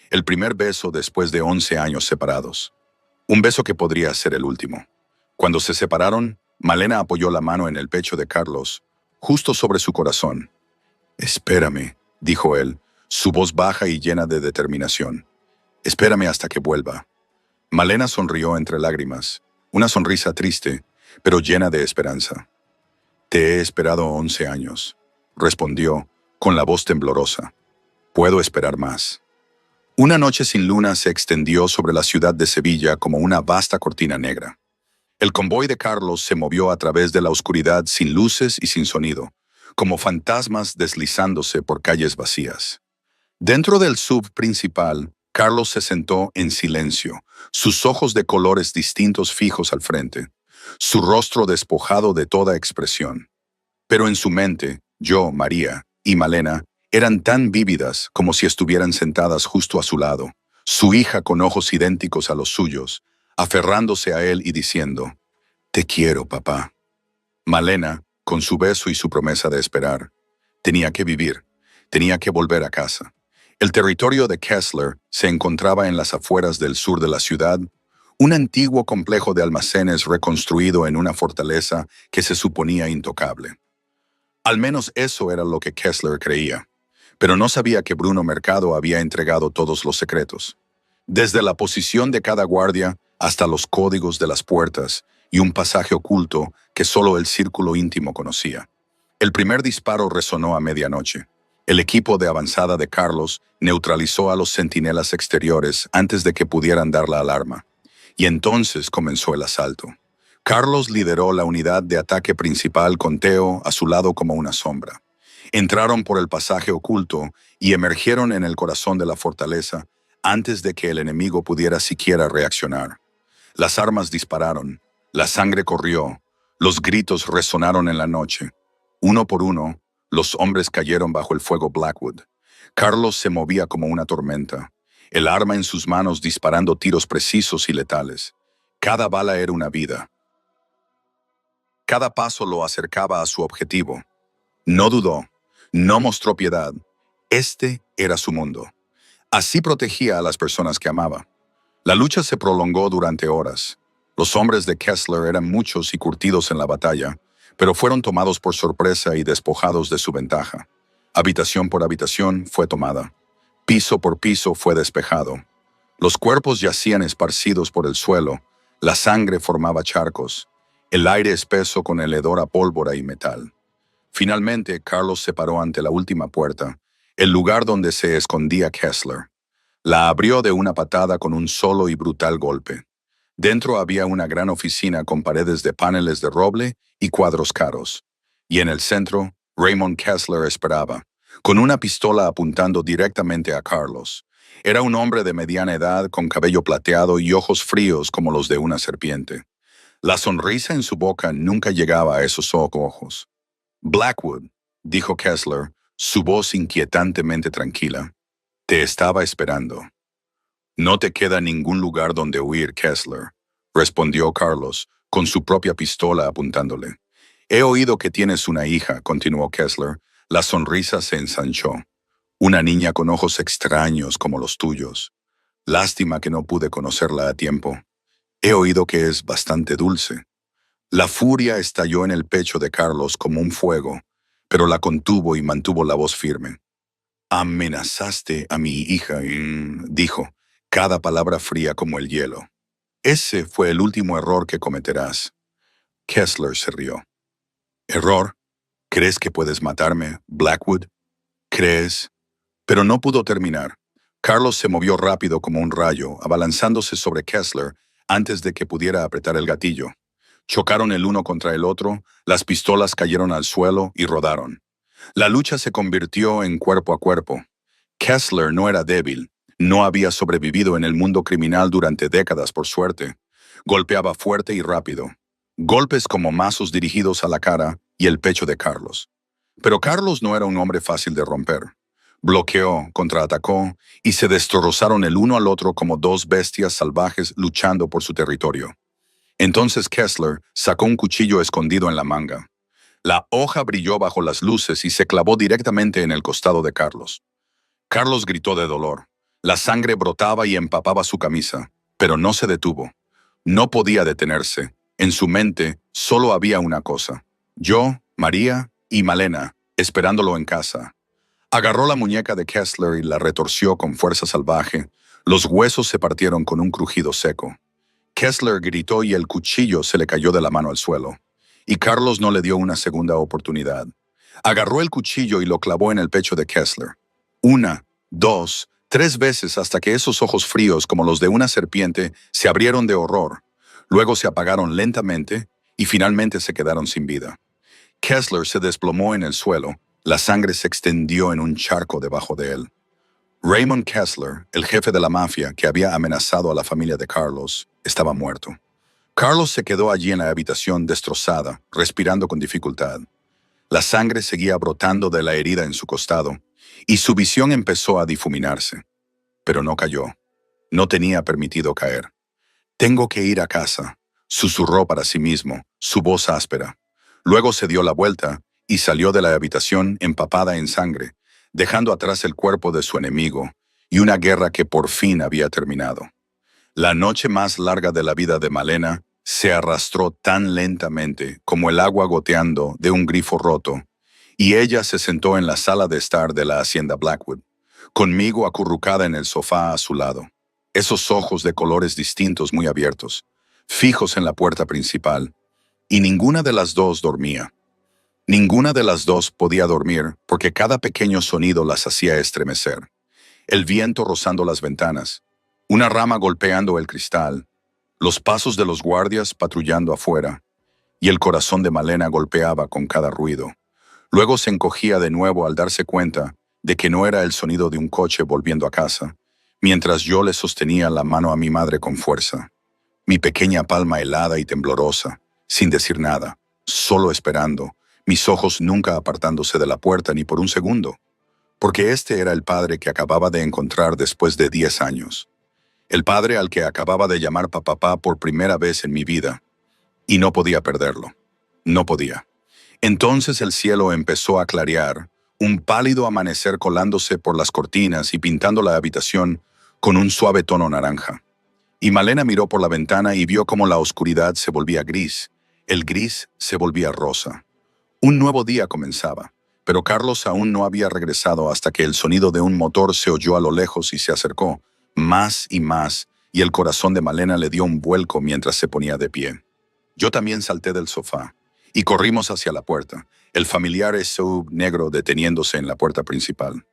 El primer beso después de 11 años separados. Un beso que podría ser el último. Cuando se separaron, Malena apoyó la mano en el pecho de Carlos, justo sobre su corazón. Espérame, dijo él, su voz baja y llena de determinación. Espérame hasta que vuelva. Malena sonrió entre lágrimas, una sonrisa triste, pero llena de esperanza. Te he esperado 11 años, respondió, con la voz temblorosa. Puedo esperar más. Una noche sin luna se extendió sobre la ciudad de Sevilla como una vasta cortina negra. El convoy de Carlos se movió a través de la oscuridad sin luces y sin sonido, como fantasmas deslizándose por calles vacías. Dentro del sub principal, Carlos se sentó en silencio, sus ojos de colores distintos fijos al frente, su rostro despojado de toda expresión. Pero en su mente, yo, María y Malena eran tan vívidas como si estuvieran sentadas justo a su lado, su hija con ojos idénticos a los suyos, aferrándose a él y diciendo, Te quiero, papá. Malena, con su beso y su promesa de esperar, tenía que vivir, tenía que volver a casa. El territorio de Kessler se encontraba en las afueras del sur de la ciudad, un antiguo complejo de almacenes reconstruido en una fortaleza que se suponía intocable. Al menos eso era lo que Kessler creía, pero no sabía que Bruno Mercado había entregado todos los secretos. Desde la posición de cada guardia hasta los códigos de las puertas y un pasaje oculto que solo el círculo íntimo conocía. El primer disparo resonó a medianoche. El equipo de avanzada de Carlos neutralizó a los centinelas exteriores antes de que pudieran dar la alarma. Y entonces comenzó el asalto. Carlos lideró la unidad de ataque principal con Theo a su lado como una sombra. Entraron por el pasaje oculto y emergieron en el corazón de la fortaleza antes de que el enemigo pudiera siquiera reaccionar. Las armas dispararon, la sangre corrió, los gritos resonaron en la noche. Uno por uno, los hombres cayeron bajo el fuego Blackwood. Carlos se movía como una tormenta, el arma en sus manos disparando tiros precisos y letales. Cada bala era una vida. Cada paso lo acercaba a su objetivo. No dudó, no mostró piedad. Este era su mundo. Así protegía a las personas que amaba. La lucha se prolongó durante horas. Los hombres de Kessler eran muchos y curtidos en la batalla, pero fueron tomados por sorpresa y despojados de su ventaja. Habitación por habitación fue tomada. Piso por piso fue despejado. Los cuerpos yacían esparcidos por el suelo. La sangre formaba charcos. El aire espeso con el hedor a pólvora y metal. Finalmente, Carlos se paró ante la última puerta, el lugar donde se escondía Kessler. La abrió de una patada con un solo y brutal golpe. Dentro había una gran oficina con paredes de paneles de roble y cuadros caros. Y en el centro, Raymond Kessler esperaba, con una pistola apuntando directamente a Carlos. Era un hombre de mediana edad con cabello plateado y ojos fríos como los de una serpiente. La sonrisa en su boca nunca llegaba a esos ojos. Blackwood, dijo Kessler, su voz inquietantemente tranquila. Te estaba esperando. No te queda ningún lugar donde huir, Kessler, respondió Carlos, con su propia pistola apuntándole. He oído que tienes una hija, continuó Kessler. La sonrisa se ensanchó. Una niña con ojos extraños como los tuyos. Lástima que no pude conocerla a tiempo. He oído que es bastante dulce. La furia estalló en el pecho de Carlos como un fuego, pero la contuvo y mantuvo la voz firme. Amenazaste a mi hija, dijo, cada palabra fría como el hielo. Ese fue el último error que cometerás. Kessler se rió. ¿Error? ¿Crees que puedes matarme, Blackwood? ¿Crees? Pero no pudo terminar. Carlos se movió rápido como un rayo, abalanzándose sobre Kessler antes de que pudiera apretar el gatillo. Chocaron el uno contra el otro, las pistolas cayeron al suelo y rodaron. La lucha se convirtió en cuerpo a cuerpo. Kessler no era débil, no había sobrevivido en el mundo criminal durante décadas por suerte. Golpeaba fuerte y rápido. Golpes como mazos dirigidos a la cara y el pecho de Carlos. Pero Carlos no era un hombre fácil de romper. Bloqueó, contraatacó y se destrozaron el uno al otro como dos bestias salvajes luchando por su territorio. Entonces Kessler sacó un cuchillo escondido en la manga. La hoja brilló bajo las luces y se clavó directamente en el costado de Carlos. Carlos gritó de dolor. La sangre brotaba y empapaba su camisa, pero no se detuvo. No podía detenerse. En su mente solo había una cosa. Yo, María y Malena, esperándolo en casa. Agarró la muñeca de Kessler y la retorció con fuerza salvaje. Los huesos se partieron con un crujido seco. Kessler gritó y el cuchillo se le cayó de la mano al suelo. Y Carlos no le dio una segunda oportunidad. Agarró el cuchillo y lo clavó en el pecho de Kessler. Una, dos, tres veces hasta que esos ojos fríos como los de una serpiente se abrieron de horror. Luego se apagaron lentamente y finalmente se quedaron sin vida. Kessler se desplomó en el suelo. La sangre se extendió en un charco debajo de él. Raymond Kessler, el jefe de la mafia que había amenazado a la familia de Carlos, estaba muerto. Carlos se quedó allí en la habitación destrozada, respirando con dificultad. La sangre seguía brotando de la herida en su costado, y su visión empezó a difuminarse. Pero no cayó. No tenía permitido caer. Tengo que ir a casa. susurró para sí mismo, su voz áspera. Luego se dio la vuelta y salió de la habitación empapada en sangre, dejando atrás el cuerpo de su enemigo y una guerra que por fin había terminado. La noche más larga de la vida de Malena se arrastró tan lentamente como el agua goteando de un grifo roto, y ella se sentó en la sala de estar de la hacienda Blackwood, conmigo acurrucada en el sofá a su lado. Esos ojos de colores distintos muy abiertos, fijos en la puerta principal, y ninguna de las dos dormía. Ninguna de las dos podía dormir porque cada pequeño sonido las hacía estremecer. El viento rozando las ventanas, una rama golpeando el cristal, los pasos de los guardias patrullando afuera, y el corazón de Malena golpeaba con cada ruido. Luego se encogía de nuevo al darse cuenta de que no era el sonido de un coche volviendo a casa, mientras yo le sostenía la mano a mi madre con fuerza, mi pequeña palma helada y temblorosa, sin decir nada, solo esperando, mis ojos nunca apartándose de la puerta ni por un segundo, porque este era el padre que acababa de encontrar después de 10 años, el padre al que acababa de llamar papá por primera vez en mi vida, y no podía perderlo, no podía. Entonces el cielo empezó a clarear, un pálido amanecer colándose por las cortinas y pintando la habitación con un suave tono naranja. Y Malena miró por la ventana y vio cómo la oscuridad se volvía gris, el gris se volvía rosa. Un nuevo día comenzaba, pero Carlos aún no había regresado hasta que el sonido de un motor se oyó a lo lejos y se acercó, más, y el corazón de Malena le dio un vuelco mientras se ponía de pie. Yo también salté del sofá, y corrimos hacia la puerta, el familiar SUV negro deteniéndose en la puerta principal.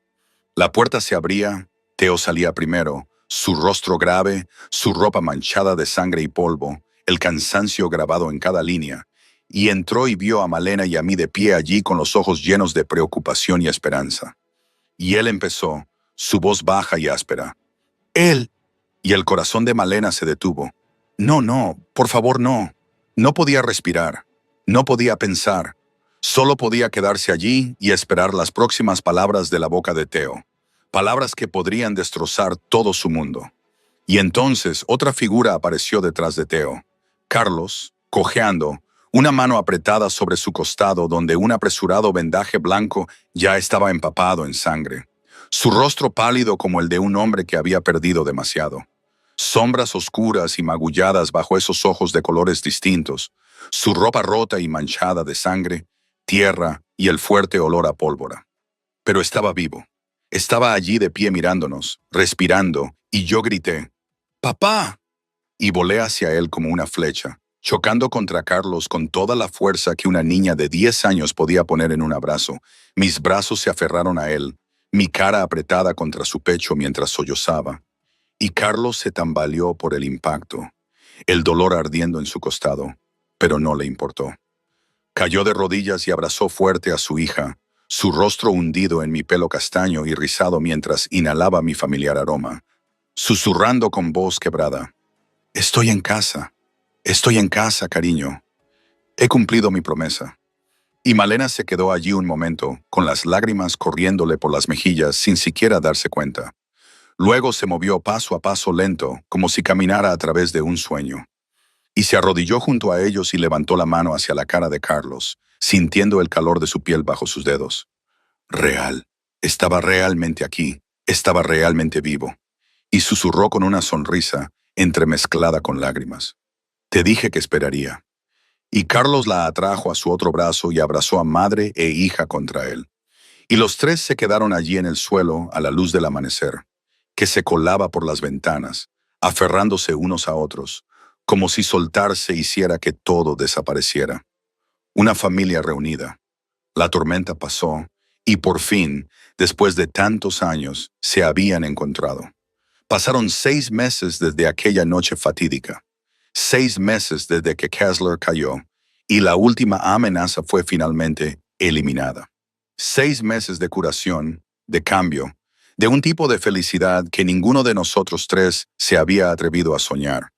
La puerta se abría, Teo salía primero, su rostro grave, su ropa manchada de sangre y polvo, el cansancio grabado en cada línea, y entró y vio a Malena y a mí de pie allí con los ojos llenos de preocupación y esperanza. Y él empezó, su voz baja y áspera. «Él». Y el corazón de Malena se detuvo. «No, no, por favor, no». No podía respirar. No podía pensar, solo podía quedarse allí y esperar las próximas palabras de la boca de Teo, palabras que podrían destrozar todo su mundo. Y entonces otra figura apareció detrás de Teo, Carlos, cojeando, una mano apretada sobre su costado donde un apresurado vendaje blanco ya estaba empapado en sangre, su rostro pálido como el de un hombre que había perdido demasiado. Sombras oscuras y magulladas bajo esos ojos de colores distintos, su ropa rota y manchada de sangre, tierra y el fuerte olor a pólvora. Pero estaba vivo. Estaba allí de pie mirándonos, respirando, y yo grité, «¡Papá!» y volé hacia él como una flecha, chocando contra Carlos con toda la fuerza que una niña de 10 años podía poner en un abrazo. Mis brazos se aferraron a él, mi cara apretada contra su pecho mientras sollozaba, y Carlos se tambaleó por el impacto, el dolor ardiendo en su costado, pero no le importó. Cayó de rodillas y abrazó fuerte a su hija, su rostro hundido en mi pelo castaño y rizado mientras inhalaba mi familiar aroma, susurrando con voz quebrada, «Estoy en casa, cariño. He cumplido mi promesa». Y Malena se quedó allí un momento, con las lágrimas corriéndole por las mejillas sin siquiera darse cuenta. Luego se movió paso a paso lento, como si caminara a través de un sueño. Y se arrodilló junto a ellos y levantó la mano hacia la cara de Carlos, sintiendo el calor de su piel bajo sus dedos. Real. Estaba realmente aquí. Estaba realmente vivo. Y susurró con una sonrisa entremezclada con lágrimas. «Te dije que esperaría». Y Carlos la atrajo a su otro brazo y abrazó a madre e hija contra él. Y los tres se quedaron allí en el suelo a la luz del amanecer, que se colaba por las ventanas, aferrándose unos a otros, como si soltarse hiciera que todo desapareciera. Una familia reunida. La tormenta pasó, y por fin, después de tantos años, se habían encontrado. Pasaron 6 meses desde aquella noche fatídica. 6 meses desde que Kessler cayó, y la última amenaza fue finalmente eliminada. 6 meses de curación, de cambio, de un tipo de felicidad que ninguno de nosotros tres se había atrevido a soñar.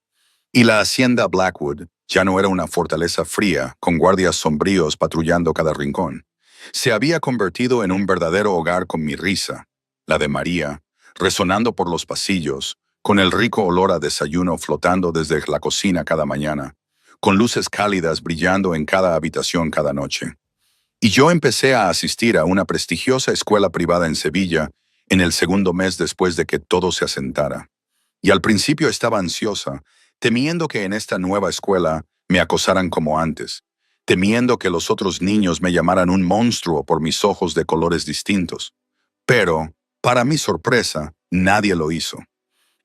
Y la hacienda Blackwood ya no era una fortaleza fría con guardias sombríos patrullando cada rincón. Se había convertido en un verdadero hogar con mi risa, la de María, resonando por los pasillos, con el rico olor a desayuno flotando desde la cocina cada mañana, con luces cálidas brillando en cada habitación cada noche. Y yo empecé a asistir a una prestigiosa escuela privada en Sevilla en el segundo mes después de que todo se asentara. Y al principio estaba ansiosa, temiendo que en esta nueva escuela me acosaran como antes, temiendo que los otros niños me llamaran un monstruo por mis ojos de colores distintos. Pero, para mi sorpresa, nadie lo hizo.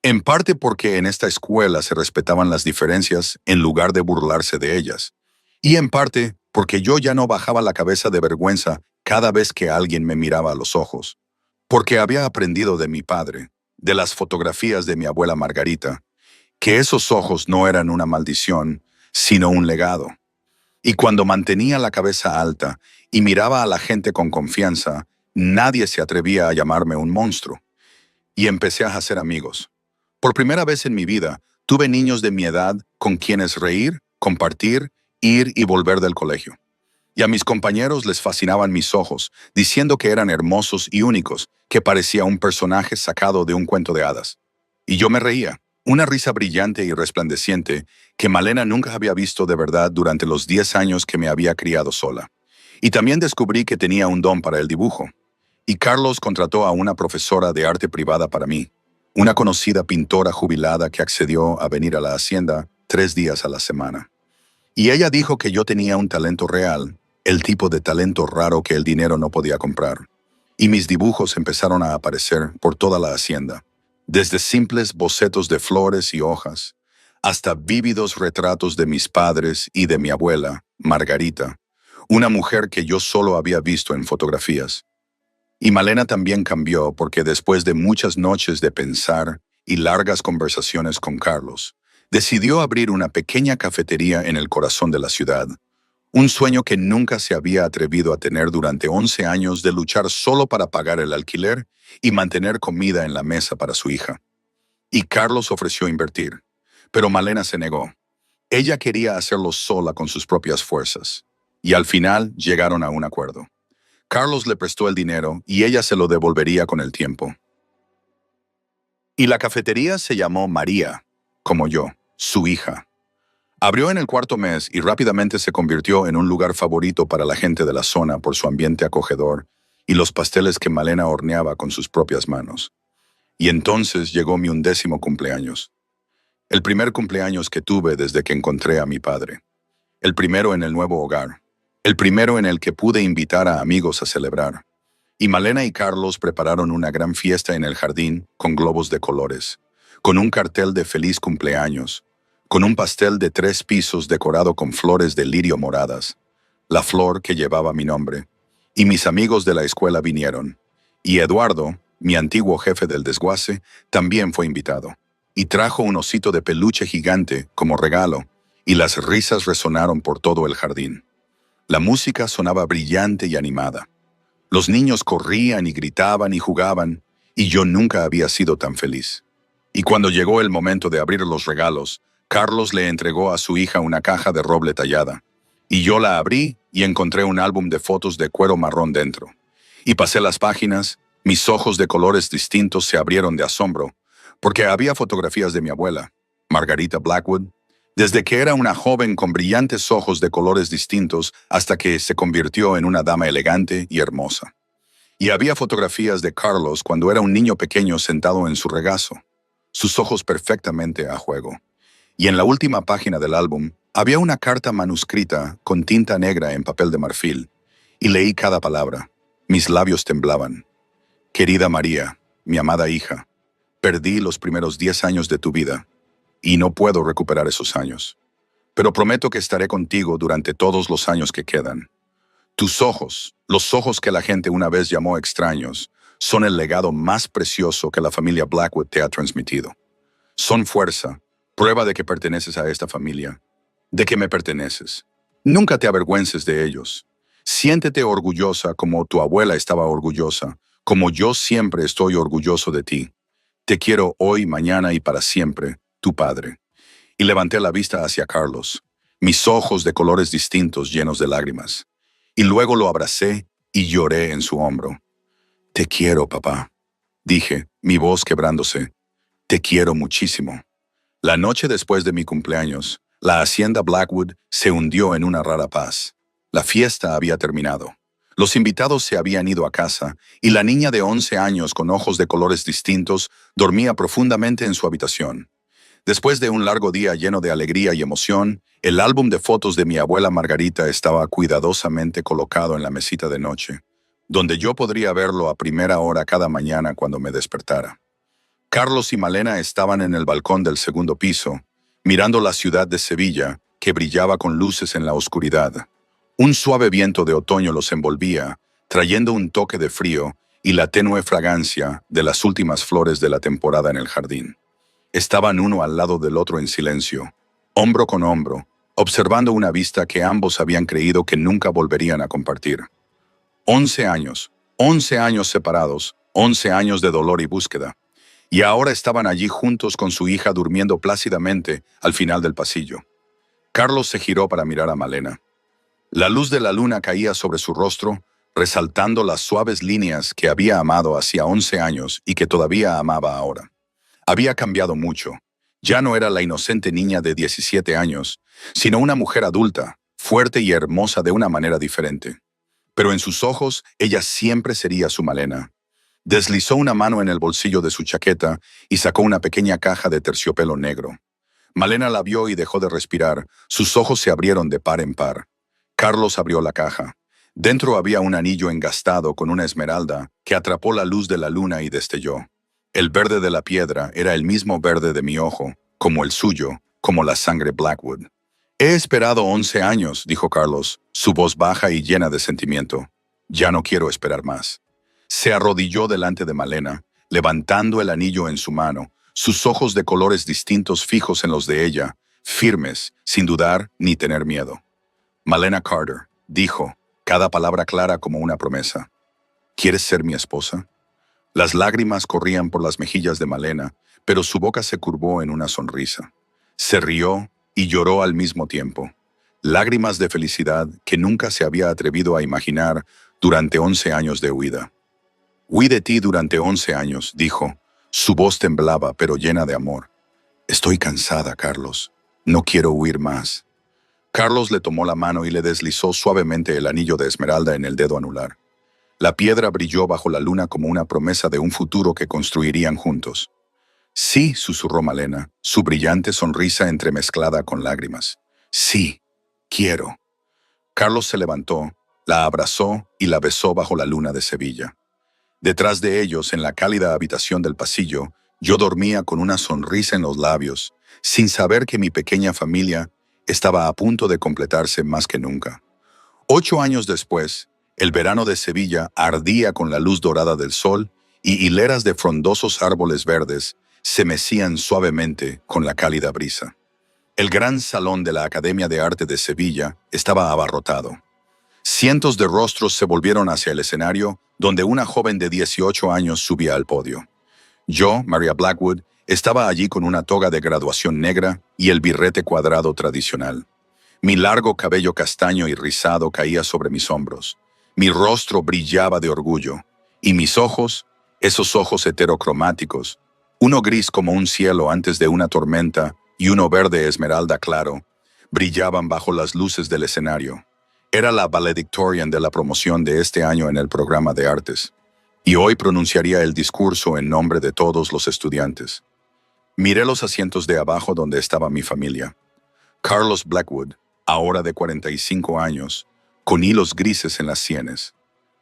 En parte porque en esta escuela se respetaban las diferencias en lugar de burlarse de ellas. Y en parte porque yo ya no bajaba la cabeza de vergüenza cada vez que alguien me miraba a los ojos. Porque había aprendido de mi padre, de las fotografías de mi abuela Margarita, que esos ojos no eran una maldición, sino un legado. Y cuando mantenía la cabeza alta y miraba a la gente con confianza, nadie se atrevía a llamarme un monstruo. Y empecé a hacer amigos. Por primera vez en mi vida, tuve niños de mi edad con quienes reír, compartir, ir y volver del colegio. Y a mis compañeros les fascinaban mis ojos, diciendo que eran hermosos y únicos, que parecía un personaje sacado de un cuento de hadas. Y yo me reía, una risa brillante y resplandeciente que Malena nunca había visto de verdad durante los 10 años que me había criado sola. Y también descubrí que tenía un don para el dibujo. Y Carlos contrató a una profesora de arte privada para mí, una conocida pintora jubilada que accedió a venir a la hacienda 3 días a la semana. Y ella dijo que yo tenía un talento real, el tipo de talento raro que el dinero no podía comprar. Y mis dibujos empezaron a aparecer por toda la hacienda, desde simples bocetos de flores y hojas, hasta vívidos retratos de mis padres y de mi abuela, Margarita, una mujer que yo solo había visto en fotografías. Y Malena también cambió porque después de muchas noches de pensar y largas conversaciones con Carlos, decidió abrir una pequeña cafetería en el corazón de la ciudad, un sueño que nunca se había atrevido a tener durante 11 años de luchar solo para pagar el alquiler y mantener comida en la mesa para su hija. Y Carlos ofreció invertir, pero Malena se negó. Ella quería hacerlo sola con sus propias fuerzas. Y al final llegaron a un acuerdo. Carlos le prestó el dinero y ella se lo devolvería con el tiempo. Y la cafetería se llamó María, como yo, su hija. Abrió en el cuarto mes y rápidamente se convirtió en un lugar favorito para la gente de la zona por su ambiente acogedor y los pasteles que Malena horneaba con sus propias manos. Y entonces llegó mi 11º cumpleaños. El primer cumpleaños que tuve desde que encontré a mi padre. El primero en el nuevo hogar. El primero en el que pude invitar a amigos a celebrar. Y Malena y Carlos prepararon una gran fiesta en el jardín con globos de colores, con un cartel de feliz cumpleaños, con un pastel de 3 pisos decorado con flores de lirio moradas, la flor que llevaba mi nombre. Y mis amigos de la escuela vinieron. Y Eduardo, mi antiguo jefe del desguace, también fue invitado. Y trajo un osito de peluche gigante como regalo, y las risas resonaron por todo el jardín. La música sonaba brillante y animada. Los niños corrían y gritaban y jugaban, y yo nunca había sido tan feliz. Y cuando llegó el momento de abrir los regalos, Carlos le entregó a su hija una caja de roble tallada. Y yo la abrí y encontré un álbum de fotos de cuero marrón dentro. Y pasé las páginas, mis ojos de colores distintos se abrieron de asombro, porque había fotografías de mi abuela, Margarita Blackwood, desde que era una joven con brillantes ojos de colores distintos hasta que se convirtió en una dama elegante y hermosa. Y había fotografías de Carlos cuando era un niño pequeño sentado en su regazo, sus ojos perfectamente a juego. Y en la última página del álbum había una carta manuscrita con tinta negra en papel de marfil, y leí cada palabra. Mis labios temblaban. Querida María, mi amada hija, perdí los primeros 10 años de tu vida, y no puedo recuperar esos años. Pero prometo que estaré contigo durante todos los años que quedan. Tus ojos, los ojos que la gente una vez llamó extraños, son el legado más precioso que la familia Blackwood te ha transmitido. Son fuerza, prueba de que perteneces a esta familia, de que me perteneces. Nunca te avergüences de ellos. Siéntete orgullosa como tu abuela estaba orgullosa, como yo siempre estoy orgulloso de ti. Te quiero hoy, mañana y para siempre, tu padre. Y levanté la vista hacia Carlos, mis ojos de colores distintos llenos de lágrimas. Y luego lo abracé y lloré en su hombro. Te quiero, papá, dije, mi voz quebrándose. Te quiero muchísimo. La noche después de mi cumpleaños, La hacienda Blackwood se hundió en una rara paz. La fiesta había terminado. Los invitados se habían ido a casa y la niña de 11 años con ojos de colores distintos dormía profundamente en su habitación. Después de un largo día lleno de alegría y emoción, el álbum de fotos de mi abuela Margarita estaba cuidadosamente colocado en la mesita de noche, donde yo podría verlo a primera hora cada mañana cuando me despertara. Carlos y Malena estaban en el balcón del segundo piso, mirando la ciudad de Sevilla, que brillaba con luces en la oscuridad. Un suave viento de otoño los envolvía, trayendo un toque de frío y la tenue fragancia de las últimas flores de la temporada en el jardín. Estaban uno al lado del otro en silencio, hombro con hombro, observando una vista que ambos habían creído que nunca volverían a compartir. 11 años separados, 11 años de dolor y búsqueda. Y ahora estaban allí juntos con su hija durmiendo plácidamente al final del pasillo. Carlos se giró para mirar a Malena. La luz de la luna caía sobre su rostro, resaltando las suaves líneas que había amado hacía 11 años y que todavía amaba ahora. Había cambiado mucho. Ya no era la inocente niña de 17 años, sino una mujer adulta, fuerte y hermosa de una manera diferente. Pero en sus ojos, ella siempre sería su Malena. Deslizó una mano en el bolsillo de su chaqueta y sacó una pequeña caja de terciopelo negro. Malena la vio y dejó de respirar. Sus ojos se abrieron de par en par. Carlos abrió la caja. Dentro había un anillo engastado con una esmeralda que atrapó la luz de la luna y destelló. El verde de la piedra era el mismo verde de mi ojo, como el suyo, como la sangre Blackwood. He esperado 11 años, dijo Carlos, su voz baja y llena de sentimiento. Ya no quiero esperar más. Se arrodilló delante de Malena, levantando el anillo en su mano, sus ojos de colores distintos fijos en los de ella, firmes, sin dudar ni tener miedo. Malena Carter, dijo, cada palabra clara como una promesa. ¿Quieres ser mi esposa? Las lágrimas corrían por las mejillas de Malena, pero su boca se curvó en una sonrisa. Se rió y lloró al mismo tiempo. Lágrimas de felicidad que nunca se había atrevido a imaginar durante 11 años de huida. Huí de ti durante 11 años, dijo. Su voz temblaba, pero llena de amor. Estoy cansada, Carlos. No quiero huir más. Carlos le tomó la mano y le deslizó suavemente el anillo de esmeralda en el dedo anular. La piedra brilló bajo la luna como una promesa de un futuro que construirían juntos. Sí, susurró Malena, su brillante sonrisa entremezclada con lágrimas. Sí, quiero. Carlos se levantó, la abrazó y la besó bajo la luna de Sevilla. Detrás de ellos, en la cálida habitación del pasillo, yo dormía con una sonrisa en los labios, sin saber que mi pequeña familia estaba a punto de completarse más que nunca. 8 años después, el verano de Sevilla ardía con la luz dorada del sol y hileras de frondosos árboles verdes se mecían suavemente con la cálida brisa. El gran salón de la Academia de Arte de Sevilla estaba abarrotado. Cientos de rostros se volvieron hacia el escenario, donde una joven de 18 años subía al podio. Yo, Maria Blackwood, estaba allí con una toga de graduación negra y el birrete cuadrado tradicional. Mi largo cabello castaño y rizado caía sobre mis hombros. Mi rostro brillaba de orgullo, y mis ojos, esos ojos heterocromáticos, uno gris como un cielo antes de una tormenta y uno verde esmeralda claro, brillaban bajo las luces del escenario. Era la valedictorian de la promoción de este año en el programa de artes, y hoy pronunciaría el discurso en nombre de todos los estudiantes. Miré los asientos de abajo donde estaba mi familia. Carlos Blackwood, ahora de 45 años, con hilos grises en las sienes.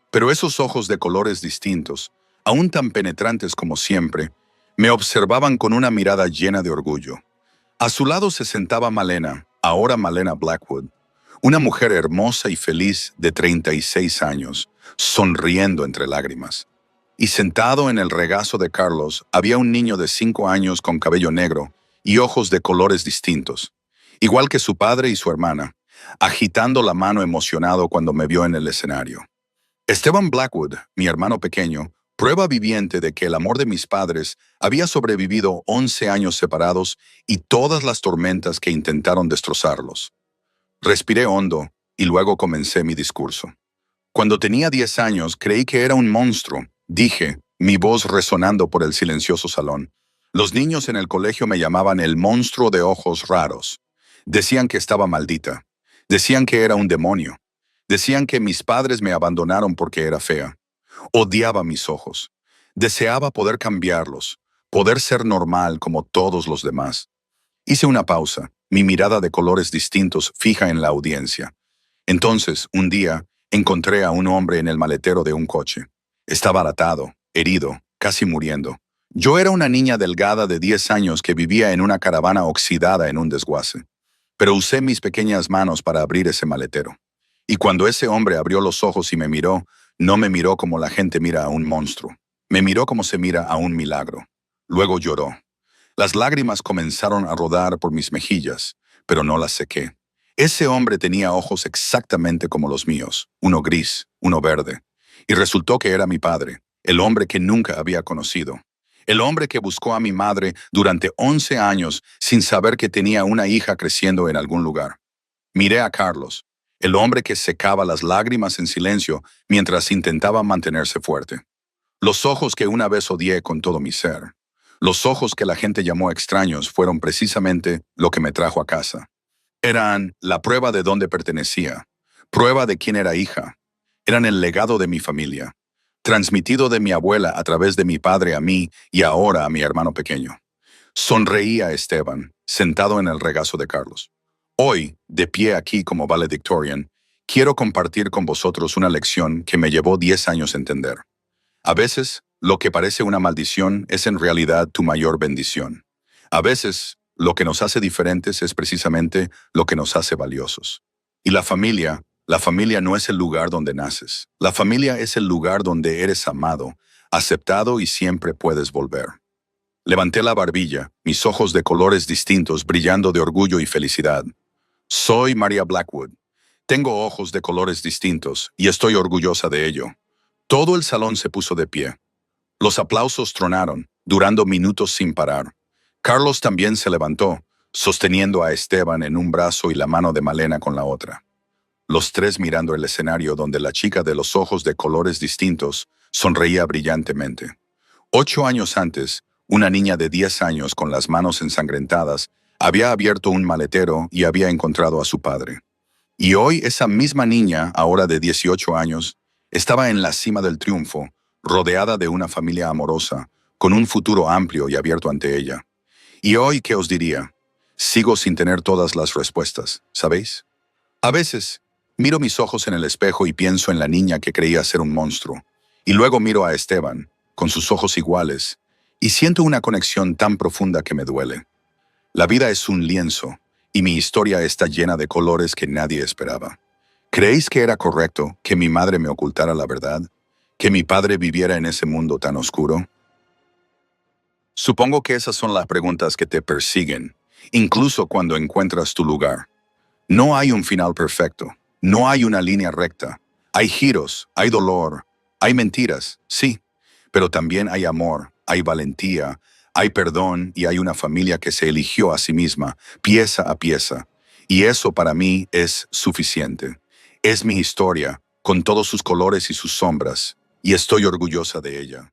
Pero esos ojos de colores distintos, aún tan penetrantes como siempre, me observaban con una mirada llena de orgullo. A su lado se sentaba Malena, ahora Malena Blackwood, una mujer hermosa y feliz de 36 años, sonriendo entre lágrimas. Y sentado en el regazo de Carlos había un niño de 5 años con cabello negro y ojos de colores distintos, igual que su padre y su hermana, agitando la mano emocionado cuando me vio en el escenario. Esteban Blackwood, mi hermano pequeño, prueba viviente de que el amor de mis padres había sobrevivido 11 años separados y todas las tormentas que intentaron destrozarlos. Respiré hondo y luego comencé mi discurso. Cuando tenía 10 años creí que era un monstruo, dije, mi voz resonando por el silencioso salón. Los niños en el colegio me llamaban el monstruo de ojos raros. Decían que estaba maldita. Decían que era un demonio. Decían que mis padres me abandonaron porque era fea. Odiaba mis ojos. Deseaba poder cambiarlos, poder ser normal como todos los demás. Hice una pausa, mi mirada de colores distintos fija en la audiencia. Entonces, un día, encontré a un hombre en el maletero de un coche. Estaba atado, herido, casi muriendo. Yo era una niña delgada de 10 años que vivía en una caravana oxidada en un desguace. Pero usé mis pequeñas manos para abrir ese maletero. Y cuando ese hombre abrió los ojos y me miró, no me miró como la gente mira a un monstruo. Me miró como se mira a un milagro. Luego lloró. Las lágrimas comenzaron a rodar por mis mejillas, pero no las sequé. Ese hombre tenía ojos exactamente como los míos, uno gris, uno verde. Y resultó que era mi padre, el hombre que nunca había conocido. El hombre que buscó a mi madre durante 11 años sin saber que tenía una hija creciendo en algún lugar. Miré a Carlos, el hombre que secaba las lágrimas en silencio mientras intentaba mantenerse fuerte. Los ojos que una vez odié con todo mi ser. Los ojos que la gente llamó extraños fueron precisamente lo que me trajo a casa. Eran la prueba de dónde pertenecía, prueba de quién era hija. Eran el legado de mi familia, transmitido de mi abuela a través de mi padre a mí y ahora a mi hermano pequeño. Sonreí a Esteban, sentado en el regazo de Carlos. Hoy, de pie aquí como valedictorian, quiero compartir con vosotros una lección que me llevó 10 años entender. A veces, lo que parece una maldición es en realidad tu mayor bendición. A veces, lo que nos hace diferentes es precisamente lo que nos hace valiosos. Y la familia no es el lugar donde naces. La familia es el lugar donde eres amado, aceptado y siempre puedes volver. Levanté la barbilla, mis ojos de colores distintos brillando de orgullo y felicidad. Soy Maria Blackwood. Tengo ojos de colores distintos y estoy orgullosa de ello. Todo el salón se puso de pie. Los aplausos tronaron, durando minutos sin parar. Carlos también se levantó, sosteniendo a Esteban en un brazo y la mano de Malena con la otra. Los tres mirando el escenario donde la chica de los ojos de colores distintos sonreía brillantemente. 8 años antes, una niña de 10 años con las manos ensangrentadas había abierto un maletero y había encontrado a su padre. Y hoy esa misma niña, ahora de 18 años, estaba en la cima del triunfo, rodeada de una familia amorosa, con un futuro amplio y abierto ante ella. Y hoy, ¿qué os diría? Sigo sin tener todas las respuestas, ¿sabéis? A veces, miro mis ojos en el espejo y pienso en la niña que creía ser un monstruo. Y luego miro a Esteban, con sus ojos iguales, y siento una conexión tan profunda que me duele. La vida es un lienzo, y mi historia está llena de colores que nadie esperaba. ¿Creéis que era correcto que mi madre me ocultara la verdad? ¿Que mi padre viviera en ese mundo tan oscuro? Supongo que esas son las preguntas que te persiguen, incluso cuando encuentras tu lugar. No hay un final perfecto, no hay una línea recta. Hay giros, hay dolor, hay mentiras, sí, pero también hay amor, hay valentía, hay perdón y hay una familia que se eligió a sí misma, pieza a pieza. Y eso para mí es suficiente. Es mi historia, con todos sus colores y sus sombras, y estoy orgullosa de ella.